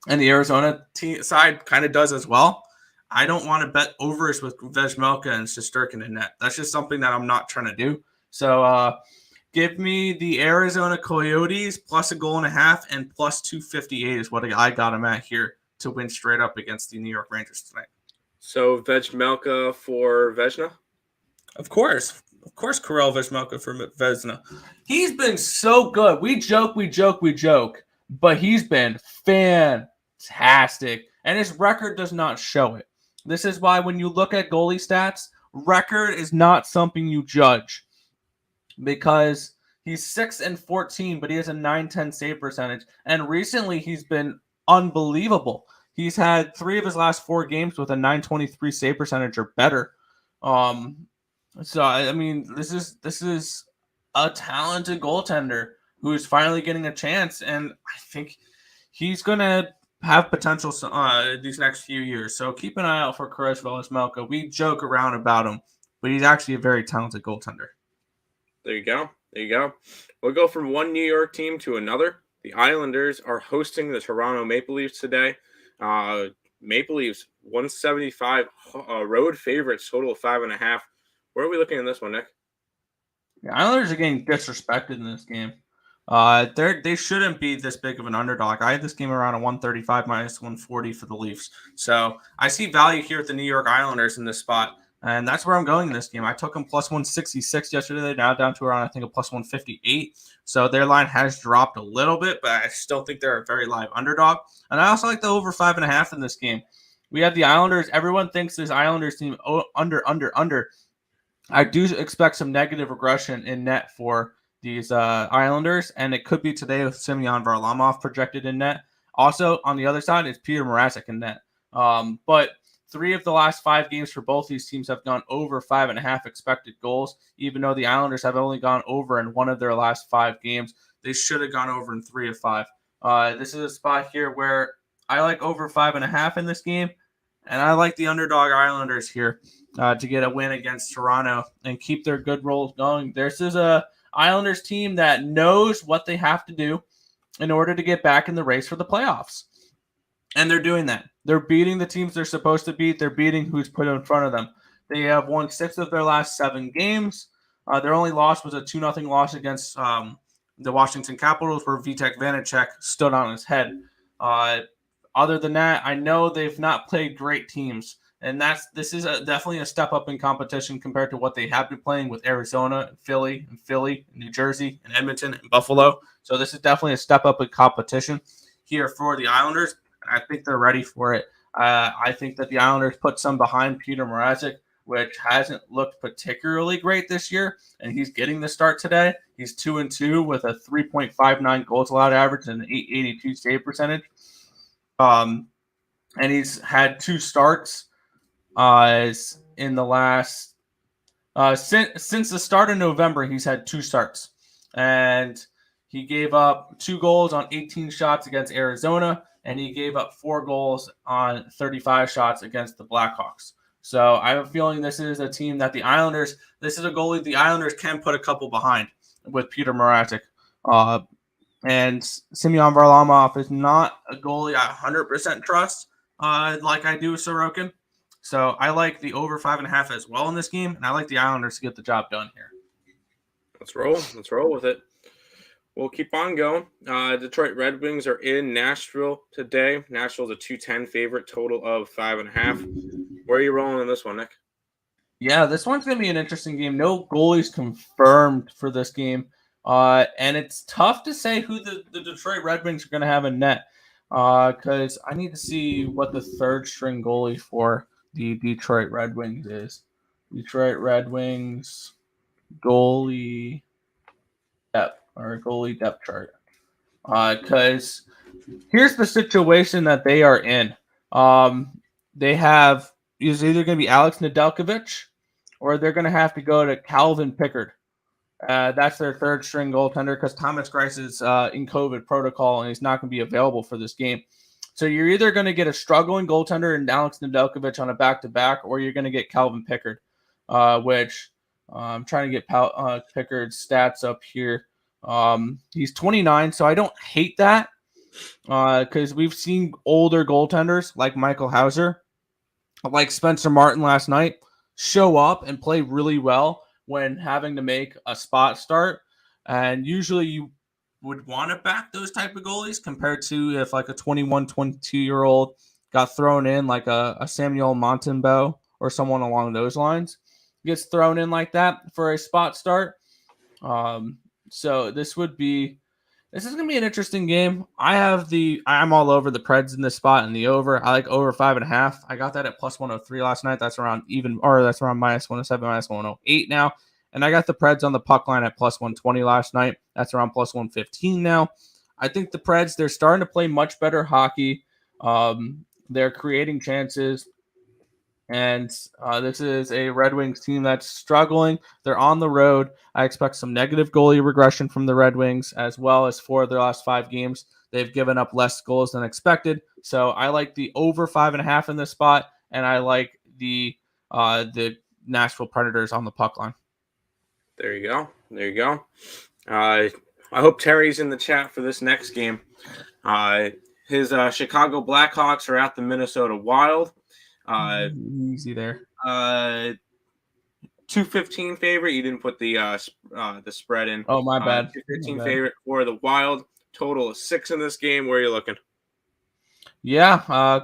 and the Arizona side kind of does as well. I don't want to bet overs with Vejmelka and Shesterkin in net. That's just something that I'm not trying to do. So give me the Arizona Coyotes plus 1.5 and plus 258 is what I got them at here to win straight up against the New York Rangers tonight. So Vejmelka for Vezina? Of course, Karel Vejmelka for Vezina. He's been so good. We joke, but he's been fantastic, and his record does not show it. This is why when you look at goalie stats, record is not something you judge because he's 6-14, but he has a 910 save percentage, and recently he's been unbelievable. He's had 3 of his last 4 games with a 923 save percentage or better. So I mean, this is a talented goaltender who is finally getting a chance, and I think he's gonna have potential these next few years. So keep an eye out for Karel Vejmelka. We joke around about him, but he's actually a very talented goaltender. There you go. We'll go from one New York team to another. The Islanders are hosting the Toronto Maple Leafs today. Maple Leafs 175 road favorites, total of 5.5. Where are we looking in this one, Nick? The Islanders are getting disrespected in this game. They shouldn't be this big of an underdog. I had this game around a 135 minus 140 for the Leafs. So I see value here at the New York Islanders in this spot. And that's where I'm going in this game. I took them plus 166 yesterday. They're now down to around, I think, a plus 158. So their line has dropped a little bit, but I still think they're a very live underdog. And I also like the over 5.5 in this game. We have the Islanders. Everyone thinks this Islanders team under. I do expect some negative regression in net for these Islanders, and it could be today with Semyon Varlamov projected in net. Also, on the other side, it's Peter Mrazek in net. But 3 of the last 5 games for both these teams have gone over 5.5 expected goals, even though the Islanders have only gone over in 1 of their last 5 games. They should have gone over in 3 of 5. This is a spot here where I like over 5.5 in this game, and I like the underdog Islanders here to get a win against Toronto and keep their good rolls going. This is a Islanders team that knows what they have to do in order to get back in the race for the playoffs. And they're doing that. They're beating the teams they're supposed to beat. They're beating who's put in front of them. They have won 6 of their last 7 games. Their only loss was a 2-0 loss against the Washington Capitals where Vitek Vanacek stood on his head. Other than that, I know they've not played great teams And this is definitely a step up in competition compared to what they have been playing with Arizona, Philly, New Jersey, and Edmonton, and Buffalo. So this is definitely a step up in competition here for the Islanders. I think they're ready for it. I think that the Islanders put some behind Peter Mrazek, which hasn't looked particularly great this year, and he's getting the start today. He's 2-2 with a 3.59 goals allowed average and an 882 save percentage. And he's had 2 starts in the last since the start of November. He's had 2 starts, and he gave up 2 goals on 18 shots against Arizona, and he gave up 4 goals on 35 shots against the Blackhawks. So I have a feeling this is a team that this is a goalie the Islanders can put a couple behind with Peter Mrazek. And Semyon Varlamov is not a goalie I 100% trust like I do with Sorokin. So I like the over 5.5 as well in this game, and I like the Islanders to get the job done here. Let's roll. Let's roll with it. We'll keep on going. Detroit Red Wings are in Nashville today. Nashville's a 210 favorite, total of 5.5. Where are you rolling in this one, Nick? Yeah, this one's going to be an interesting game. No goalies confirmed for this game. And it's tough to say who the Detroit Red Wings are going to have in net because I need to see what the third string goalie for the Detroit Red Wings is. Detroit Red Wings goalie depth chart. Because here's the situation that they are in. They have is either going to be Alex Nedeljkovic or they're going to have to go to Calvin Pickard. That's their third string goaltender because Thomas Greiss is in COVID protocol and he's not going to be available for this game. So you're either going to get a struggling goaltender in Alex Nedeljkovic on a back-to-back, or you're going to get Calvin Pickard, which I'm trying to get Pickard's stats up here. He's 29, so I don't hate that because we've seen older goaltenders like Michael Hauser, like Spencer Martin last night, show up and play really well when having to make a spot start. And usually you would want to back those type of goalies compared to if like a 21, 22-year-old got thrown in like a Samuel Montembeault or someone along those lines gets thrown in like that for a spot start. So this is going to be an interesting game. I'm all over the Preds in this spot and the over. I like over 5.5. I got that at plus 103 last night. That's around that's around minus 107, minus 108 now. And I got the Preds on the puck line at plus 120 last night. That's around plus 115 now. I think the Preds, they're starting to play much better hockey. They're creating chances. And this is a Red Wings team that's struggling. They're on the road. I expect some negative goalie regression from the Red Wings, as well as 4 of their last 5 games. They've given up less goals than expected. So I like the over 5.5 in this spot, and I like the Nashville Predators on the puck line. There you go. There you go. I hope Terry's in the chat for this next game. His Chicago Blackhawks are at the Minnesota Wild. Easy there. 215 favorite. You didn't put the spread in. Oh, my bad. 215 favorite for the Wild. Total of 6 in this game. Where are you looking? Yeah,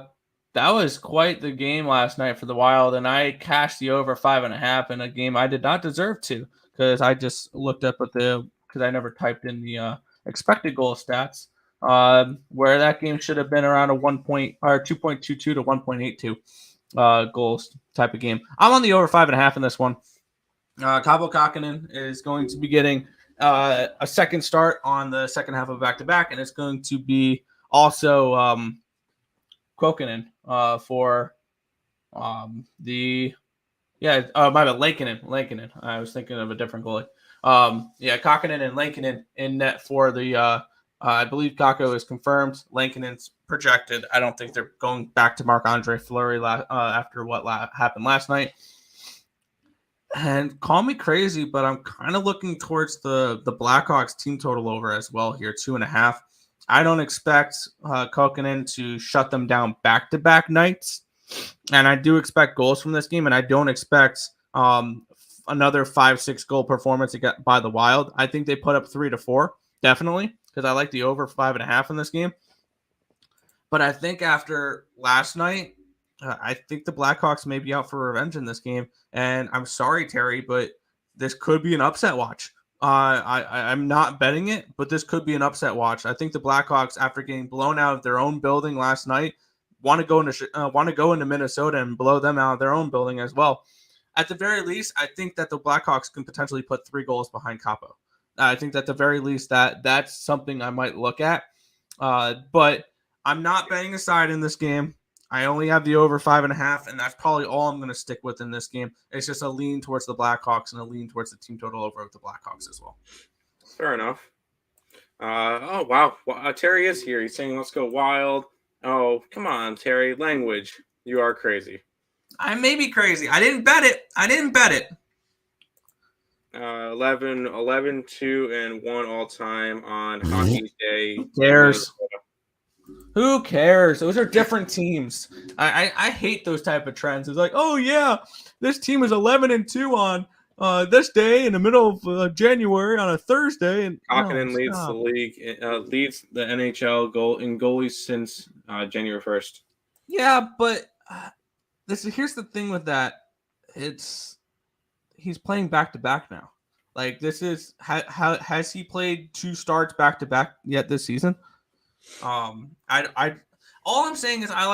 that was quite the game last night for the Wild, and I cashed the over 5.5 in a game I did not deserve to because I just looked up at because I never typed in the expected goal stats. Where that game should have been around a 2.22 to 1.82 goals type of game. I'm on the over 5.5 in this one. Kaapo Kähkönen is going to be getting a second start on the second half of back-to-back, and it's going to be also Kähkönen for Lankinen. I was thinking of a different goalie. Kähkönen and Lankinen in net for the I believe Kakko is confirmed. Lankinen's projected. I don't think they're going back to Marc-Andre Fleury after what happened last night. And call me crazy, but I'm kind of looking towards the Blackhawks team total over as well here, 2.5. I don't expect Kähkönen to shut them down back-to-back nights. And I do expect goals from this game, and I don't expect another 5-6 goal performance by the Wild. I think they put up 3 to 4, definitely, because I like the over 5.5 in this game. But I think after last night, I think the Blackhawks may be out for revenge in this game. And I'm sorry, Terry, but this could be an upset watch. I'm not betting it, but this could be an upset watch. I think the Blackhawks, after getting blown out of their own building last night, want to go into Minnesota and blow them out of their own building as well. At the very least, I think that the Blackhawks can potentially put 3 goals behind Capo. I think at the very least that's something I might look at. But I'm not betting a side in this game. I only have the over 5.5, and that's probably all I'm going to stick with in this game. It's just a lean towards the Blackhawks and a lean towards the team total over with the Blackhawks as well. Fair enough. Oh, wow. Terry is here. He's saying, let's go Wild. Oh, come on, Terry. Language. You are crazy. I may be crazy. I didn't bet it. 11, 2, and 1 all time on Hockey Day. Who cares? Who cares? Those are different teams. I hate those type of trends. It's like, oh yeah, this team is 11-2 on this day in the middle of January on a Thursday. And Kokkinen leads the league, leads the NHL goalies since January 1st. Yeah, but here's the thing with that. He's playing back to back now. Like this is has he played 2 starts back to back yet this season? All I'm saying is I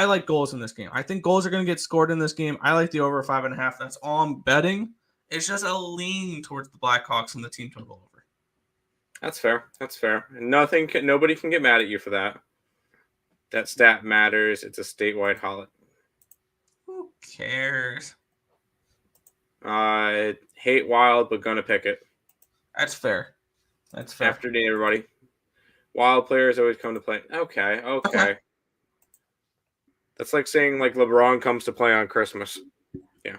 like goals in this game. I think goals are going to get scored in this game. I like the over 5.5. That's all I'm betting. It's just a lean towards the Blackhawks and the team total over. That's fair. Nobody can get mad at you for that. That stat matters. It's a statewide holiday. Who cares? Hate Wild, but gonna pick it. That's fair. Afternoon, everybody. Wild players always come to play. Okay. That's like saying like LeBron comes to play on Christmas. Yeah.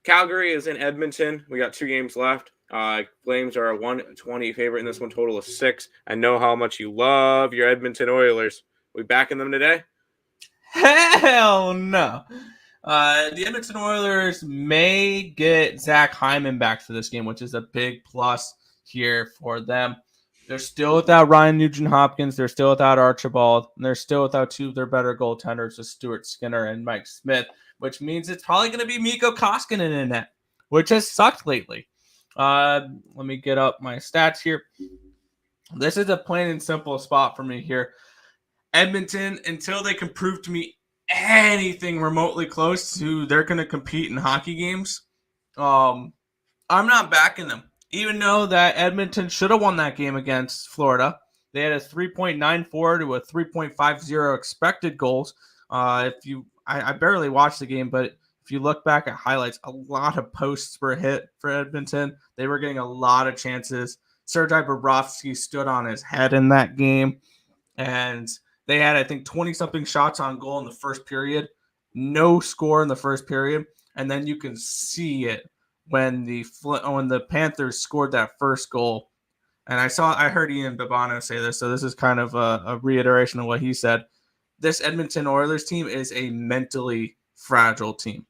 Calgary is in Edmonton. We got 2 games left. Flames are a 120 favorite in this one. Total of 6. I know how much you love your Edmonton Oilers. We backing them today? Hell no. The Edmonton Oilers may get Zach Hyman back for this game, which is a big plus here for them. They're still without Ryan Nugent-Hopkins. They're still without Archibald. And they're still without 2 of their better goaltenders, with Stuart Skinner and Mike Smith, which means it's probably going to be Mikko Koskinen in net, which has sucked lately. Let me get up my stats here. This is a plain and simple spot for me here. Edmonton, until they can prove to me anything remotely close to they're going to compete in hockey games, I'm not backing them. Even though that Edmonton should have won that game against Florida. They had a 3.94 to a 3.50 expected goals. I barely watched the game, but if you look back at highlights, a lot of posts were hit for Edmonton. They were getting a lot of chances. Sergei Bobrovsky stood on his head in that game. And they had, I think, 20-something shots on goal in the first period. No score in the first period. And then you can see it when the Panthers scored that first goal. And I heard Ian Babano say this, so this is kind of a reiteration of what he said. This Edmonton Oilers team is a mentally fragile team.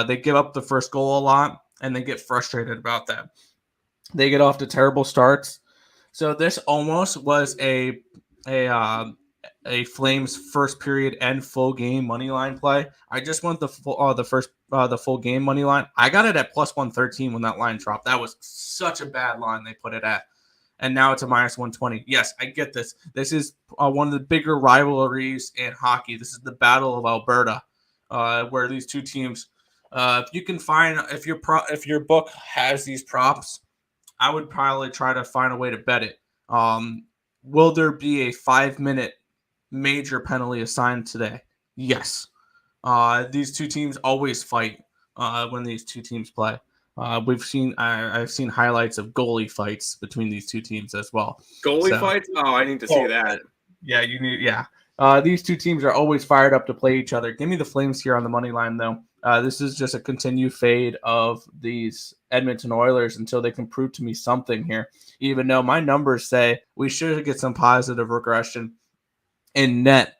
They give up the first goal a lot, and they get frustrated about that. They get off to terrible starts. So this almost was a Flames first period and full game money line play. I just want the full game money line. I got it at plus 113 when that line dropped. That was such a bad line they put it at, and now it's a minus 120. Yes, I get this. This is one of the bigger rivalries in hockey. This is the Battle of Alberta, where these two teams. If your book has these props, I would probably try to find a way to bet it. Will there be a 5-minute major penalty assigned today? Yes. These two teams always fight when these two teams play. I've seen highlights of goalie fights between these two teams as well. Goalie fights? Oh, I need to see that. Yeah, you need. Yeah. These two teams are always fired up to play each other. Give me the Flames here on the money line, though. This is just a continued fade of these Edmonton Oilers until they can prove to me something here. Even though my numbers say we should get some positive regression in net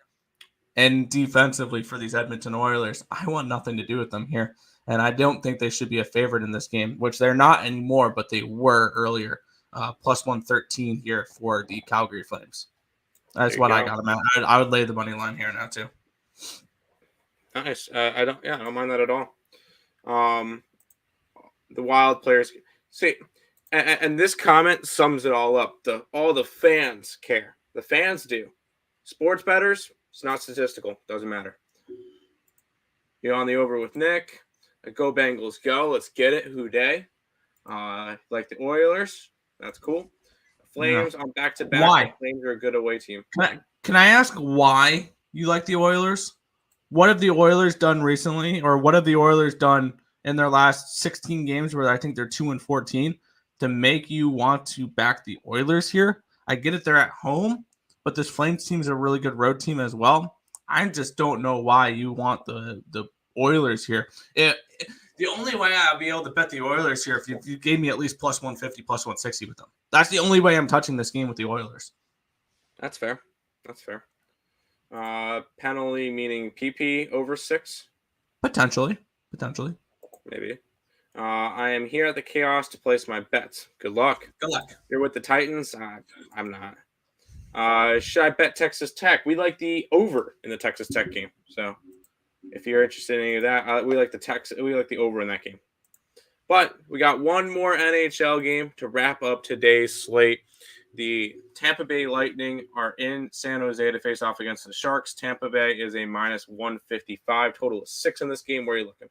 and defensively for these Edmonton Oilers, I want nothing to do with them here. And I don't think they should be a favorite in this game, which they're not anymore, but they were earlier. Plus 113 here for the Calgary Flames. That's what I got them at. I would lay the money line here now, too. Nice. I don't mind that at all. The Wild players see, and this comment sums it all up. All the fans care. The fans do. Sports bettors, it's not statistical. Doesn't matter. You're on the over with Nick. Go Bengals, go. Let's get it. Who day? Like the Oilers. That's cool. Flames on back-to-back. Why? The Flames are a good away team. Can I ask why you like the Oilers? What have the Oilers done recently, or what have the Oilers done in their last 16 games, where I think they're 2-14, to make you want to back the Oilers here? I get it, they're at home, but this Flames team is a really good road team as well. I just don't know why you want the Oilers here. The only way I'd be able to bet the Oilers here if you gave me at least plus 150, plus 160 with them. That's the only way I'm touching this game with the Oilers. That's fair. That's fair. Penalty meaning PP over 6? Potentially. Maybe. I am here at the Chaos to place my bets. Good luck. You're with the Titans? I'm not. Should I bet Texas Tech? We like the over in the Texas Tech game. So if you're interested in any of that, we like the over in that game. But we got one more NHL game to wrap up today's slate. The Tampa Bay Lightning are in San Jose to face off against the Sharks. Tampa Bay is a minus 155. Total of 6 in this game. Where are you looking?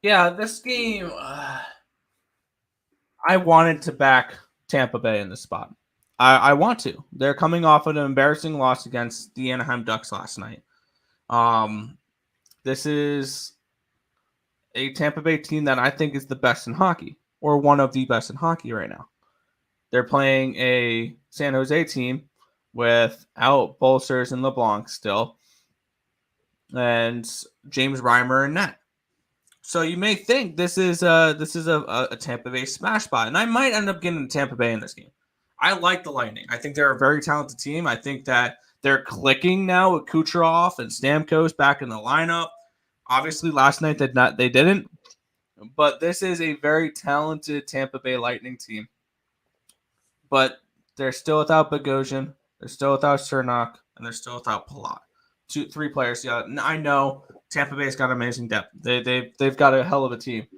Yeah, this game, I wanted to back Tampa Bay in this spot. I want to. They're coming off an embarrassing loss against the Anaheim Ducks last night. This is a Tampa Bay team that I think is the best in hockey, or one of the best in hockey right now. They're playing a San Jose team without Bolsers and LeBlanc still, and James Reimer in net. So you may think this is a Tampa Bay smash spot, and I might end up getting Tampa Bay in this game. I like the Lightning. I think they're a very talented team. I think that they're clicking now with Kucherov and Stamkos back in the lineup. Obviously, last night they didn't, but this is a very talented Tampa Bay Lightning team. But they're still without Bogosian, they're still without Cernak, and they're still without Palat. 2-3 players. Yeah, I know Tampa Bay's got amazing depth. They've got a hell of a team.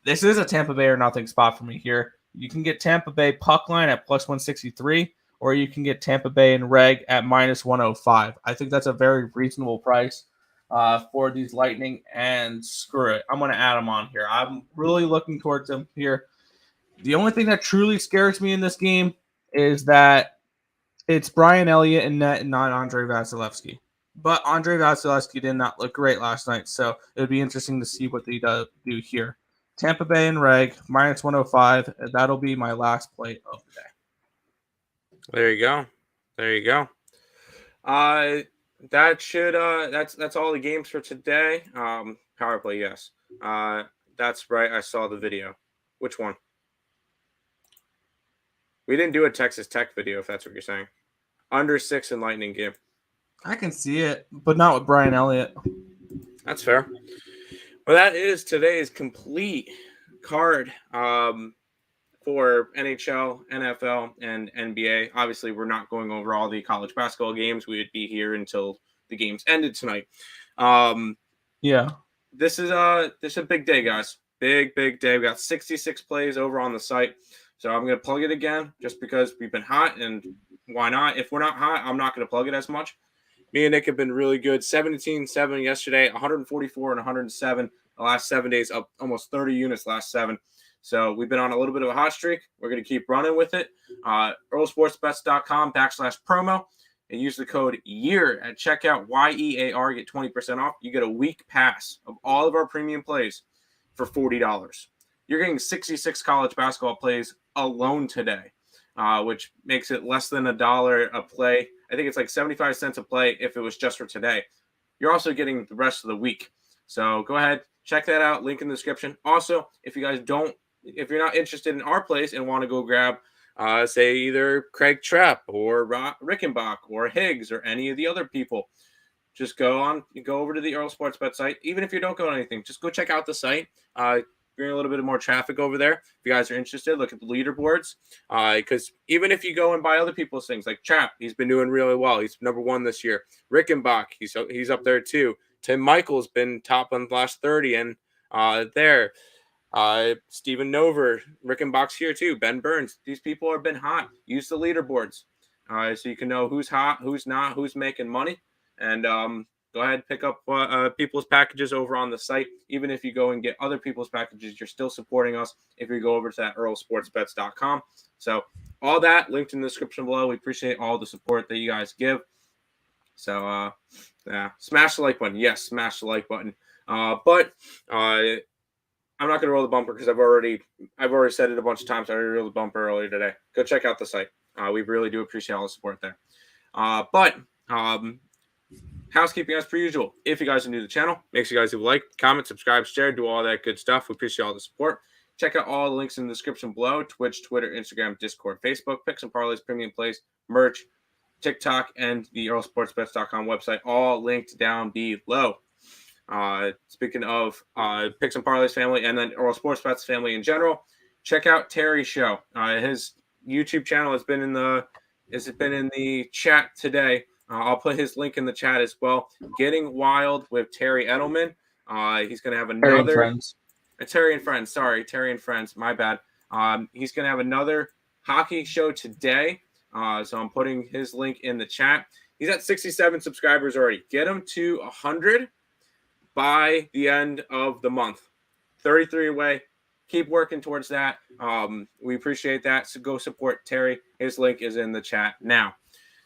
This is a Tampa Bay or nothing spot for me here. You can get Tampa Bay puck line at plus 163, or you can get Tampa Bay and reg at minus 105. I think that's a very reasonable price for these Lightning, and screw it. I'm going to add them on here. I'm really looking towards them here. The only thing that truly scares me in this game is that it's Brian Elliott in net and not Andrei Vasilevsky. But Andrei Vasilevsky did not look great last night, so it would be interesting to see what they do here. Tampa Bay and reg, minus 105. That'll be my last play of the day. There you go. That's all the games for today. Power play, yes. That's right. I saw the video. Which one? We didn't do a Texas Tech video, if that's what you're saying. Under 6 in Lightning game. I can see it, but not with Brian Elliott. That's fair. Well, that is today's complete card for NHL, NFL, and NBA. Obviously, we're not going over all the college basketball games. We would be here until the games ended tonight. Yeah. This is a big day, guys. Big day. We got 66 plays over on the site. So I'm going to plug it again just because we've been hot, and why not? If we're not hot, I'm not going to plug it as much. Me and Nick have been really good. 17-7 yesterday, 144 and 107 the last 7 days, up almost 30 units last 7. So we've been on a little bit of a hot streak. We're going to keep running with it. EarleSportsBets.com/promo and use the code YEAR at checkout, YEAR, get 20% off. You get a week pass of all of our premium plays for $40. You're getting 66 college basketball plays alone today, which makes it less than $1 a play. I think it's like 75 cents a play if it was just for today. You're also getting the rest of the week. So go ahead, check that out. Link in the description. Also, if you're not interested in our plays and want to go grab, say either Craig Trapp or Rickenbach or Higgs or any of the other people, just go over to the Earle Sports Bet site. Even if you don't go on anything, just go check out the site. bring a little bit more traffic over there. If you guys are interested, look at the leaderboards. Because even if you go and buy other people's things, like Chap, he's been doing really well. He's number 1 this year. Rickenbach, he's up there too. Tim Michael's been top on the last 30 and there. Steven Nover, Rickenbach's here too. Ben Burns. These people have been hot. Use the leaderboards so you can know who's hot, who's not, who's making money. And go ahead and pick up people's packages over on the site. Even if you go and get other people's packages, you're still supporting us if you go over to that earlesportsbets.com. So all that linked in the description below. We appreciate all the support that you guys give. So yeah, smash the like button. Yes, smash the like button. But I'm not going to roll the bumper because I've already said it a bunch of times. I already rolled the bumper earlier today. Go check out the site. We really do appreciate all the support there. But housekeeping as per usual. If you guys are new to the channel, make sure you guys do like, comment, subscribe, share, do all that good stuff. We appreciate all the support. Check out all the links in the description below: Twitch, Twitter, Instagram, Discord, Facebook, Picks and Parleys, Premium Plays, merch, TikTok, and the earlesportsbets.com website, all linked down below. Speaking of Picks and Parleys family and then Earle Sports Bets family in general, check out Terry's show. His YouTube channel has been in the chat today. I'll put his link in the chat as well. Getting Wild with Terry Edelman. He's going to have another Terry and Friends. Sorry, Terry and Friends. My bad. He's going to have another hockey show today. So I'm putting his link in the chat. He's at 67 subscribers already. Get him to 100 by the end of the month. 33 away. Keep working towards that. We appreciate that. So go support Terry. His link is in the chat now.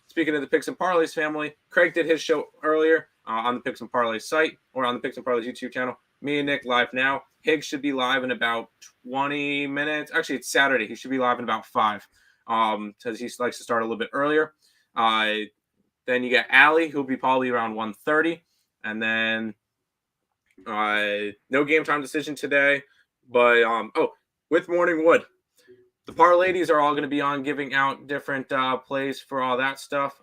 Speaking of the Picks and Parleys family, Craig did his show earlier on the Picks and Parleys site or on the Picks and Parleys YouTube channel. Me and Nick live now. Higgs should be live in about 20 minutes. Actually, it's Saturday. He should be live in about 5 because he likes to start a little bit earlier. Then you got Allie, who'll be probably around 1:30. And then no game time decision today. But, with Morning Wood. The Parleys are all going to be on giving out different plays for all that stuff.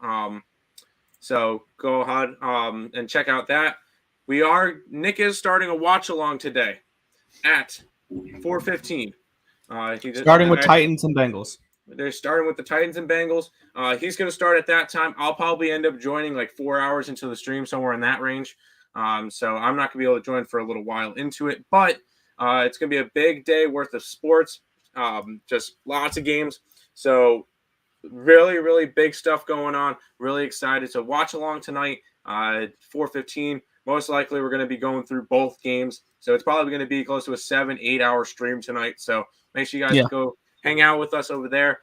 So go ahead and check out that. Nick is starting a watch along today at 4:15. Starting with Titans and Bengals. They're starting with the Titans and Bengals. He's going to start at that time. I'll probably end up joining like 4 hours into the stream, somewhere in that range. So I'm not going to be able to join for a little while into it. But it's going to be a big day worth of sports. Just lots of games. So really, really big stuff going on. Really excited. So watch along tonight, 4:15. Most likely we're going to be going through both games. So it's probably going to be close to a 7-8 hour stream tonight. So make sure you guys go hang out with us over there.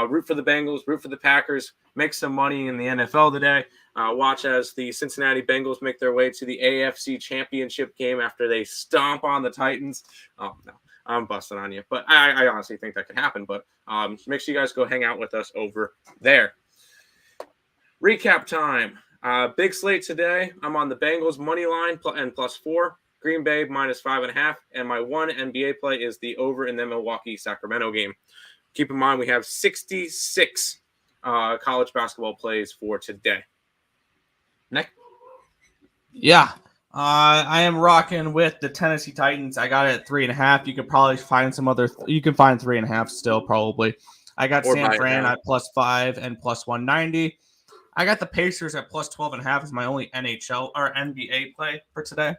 Root for the Bengals, root for the Packers, make some money in the NFL today. Watch as the Cincinnati Bengals make their way to the AFC Championship game after they stomp on the Titans. Oh, no. I'm busting on you, but I honestly think that could happen. But make sure you guys go hang out with us over there. Recap time. Big slate today. I'm on the Bengals money line and +4. Green Bay -5.5. And my one NBA play is the over in the Milwaukee Sacramento game. Keep in mind we have 66 college basketball plays for today. Nick? Yeah. I am rocking with the Tennessee Titans. I got it at 3.5. You could probably find some other. You can find 3.5 still probably. I got San Fran at +5 and +190. I got the Pacers at +12.5 as my only NHL or NBA play for today.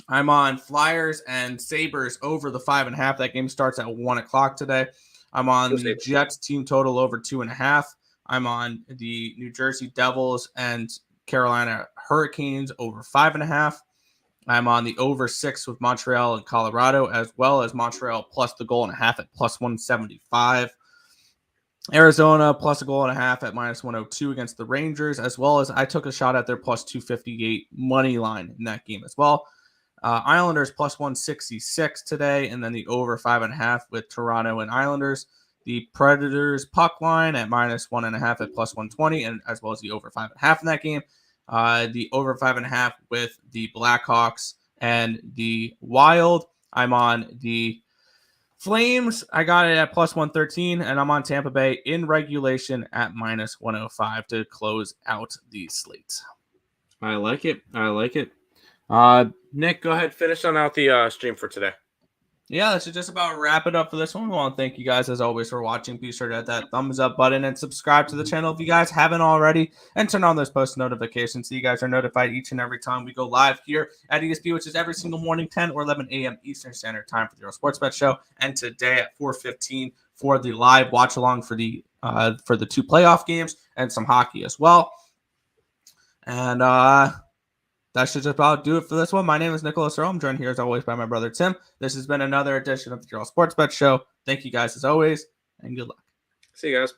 I'm on Flyers and Sabres over the 5.5. That game starts at 1:00 today. I'm on the Jets team total over 2.5. I'm on the New Jersey Devils and Carolina Hurricanes over 5.5. I'm on the over 6 with Montreal and Colorado, as well as Montreal plus the goal and a half at +175. Arizona plus a goal and a half at -102 against the Rangers, as well as I took a shot at their +258 money line in that game as well. Islanders +166 today, and then the over 5.5 with Toronto and Islanders. The Predators puck line at -1.5 at +120, and as well as the over 5.5 in that game. The over 5.5 with the Blackhawks and the Wild. I'm on the Flames. I got it at +113, and I'm on Tampa Bay in regulation at -105 to close out the slate. I like it. Nick, go ahead, finish on out the stream for today. Yeah, that should just about wrap it up for this one. We want to thank you guys as always for watching. Be sure to hit that thumbs up button and subscribe to the channel if you guys haven't already, and turn on those post notifications so you guys are notified each and every time we go live here at ESP, which is every single morning, 10 or 11 a.m. Eastern Standard Time for the Earle Sports Bet Show, and today at 4:15 for the live watch along for the 2 playoff games and some hockey as well. And that should just about do it for this one. My name is Nicholas Earle. I'm joined here as always by my brother Tim. This has been another edition of the Earle Sports Bet Show. Thank you guys as always, and good luck. See you guys.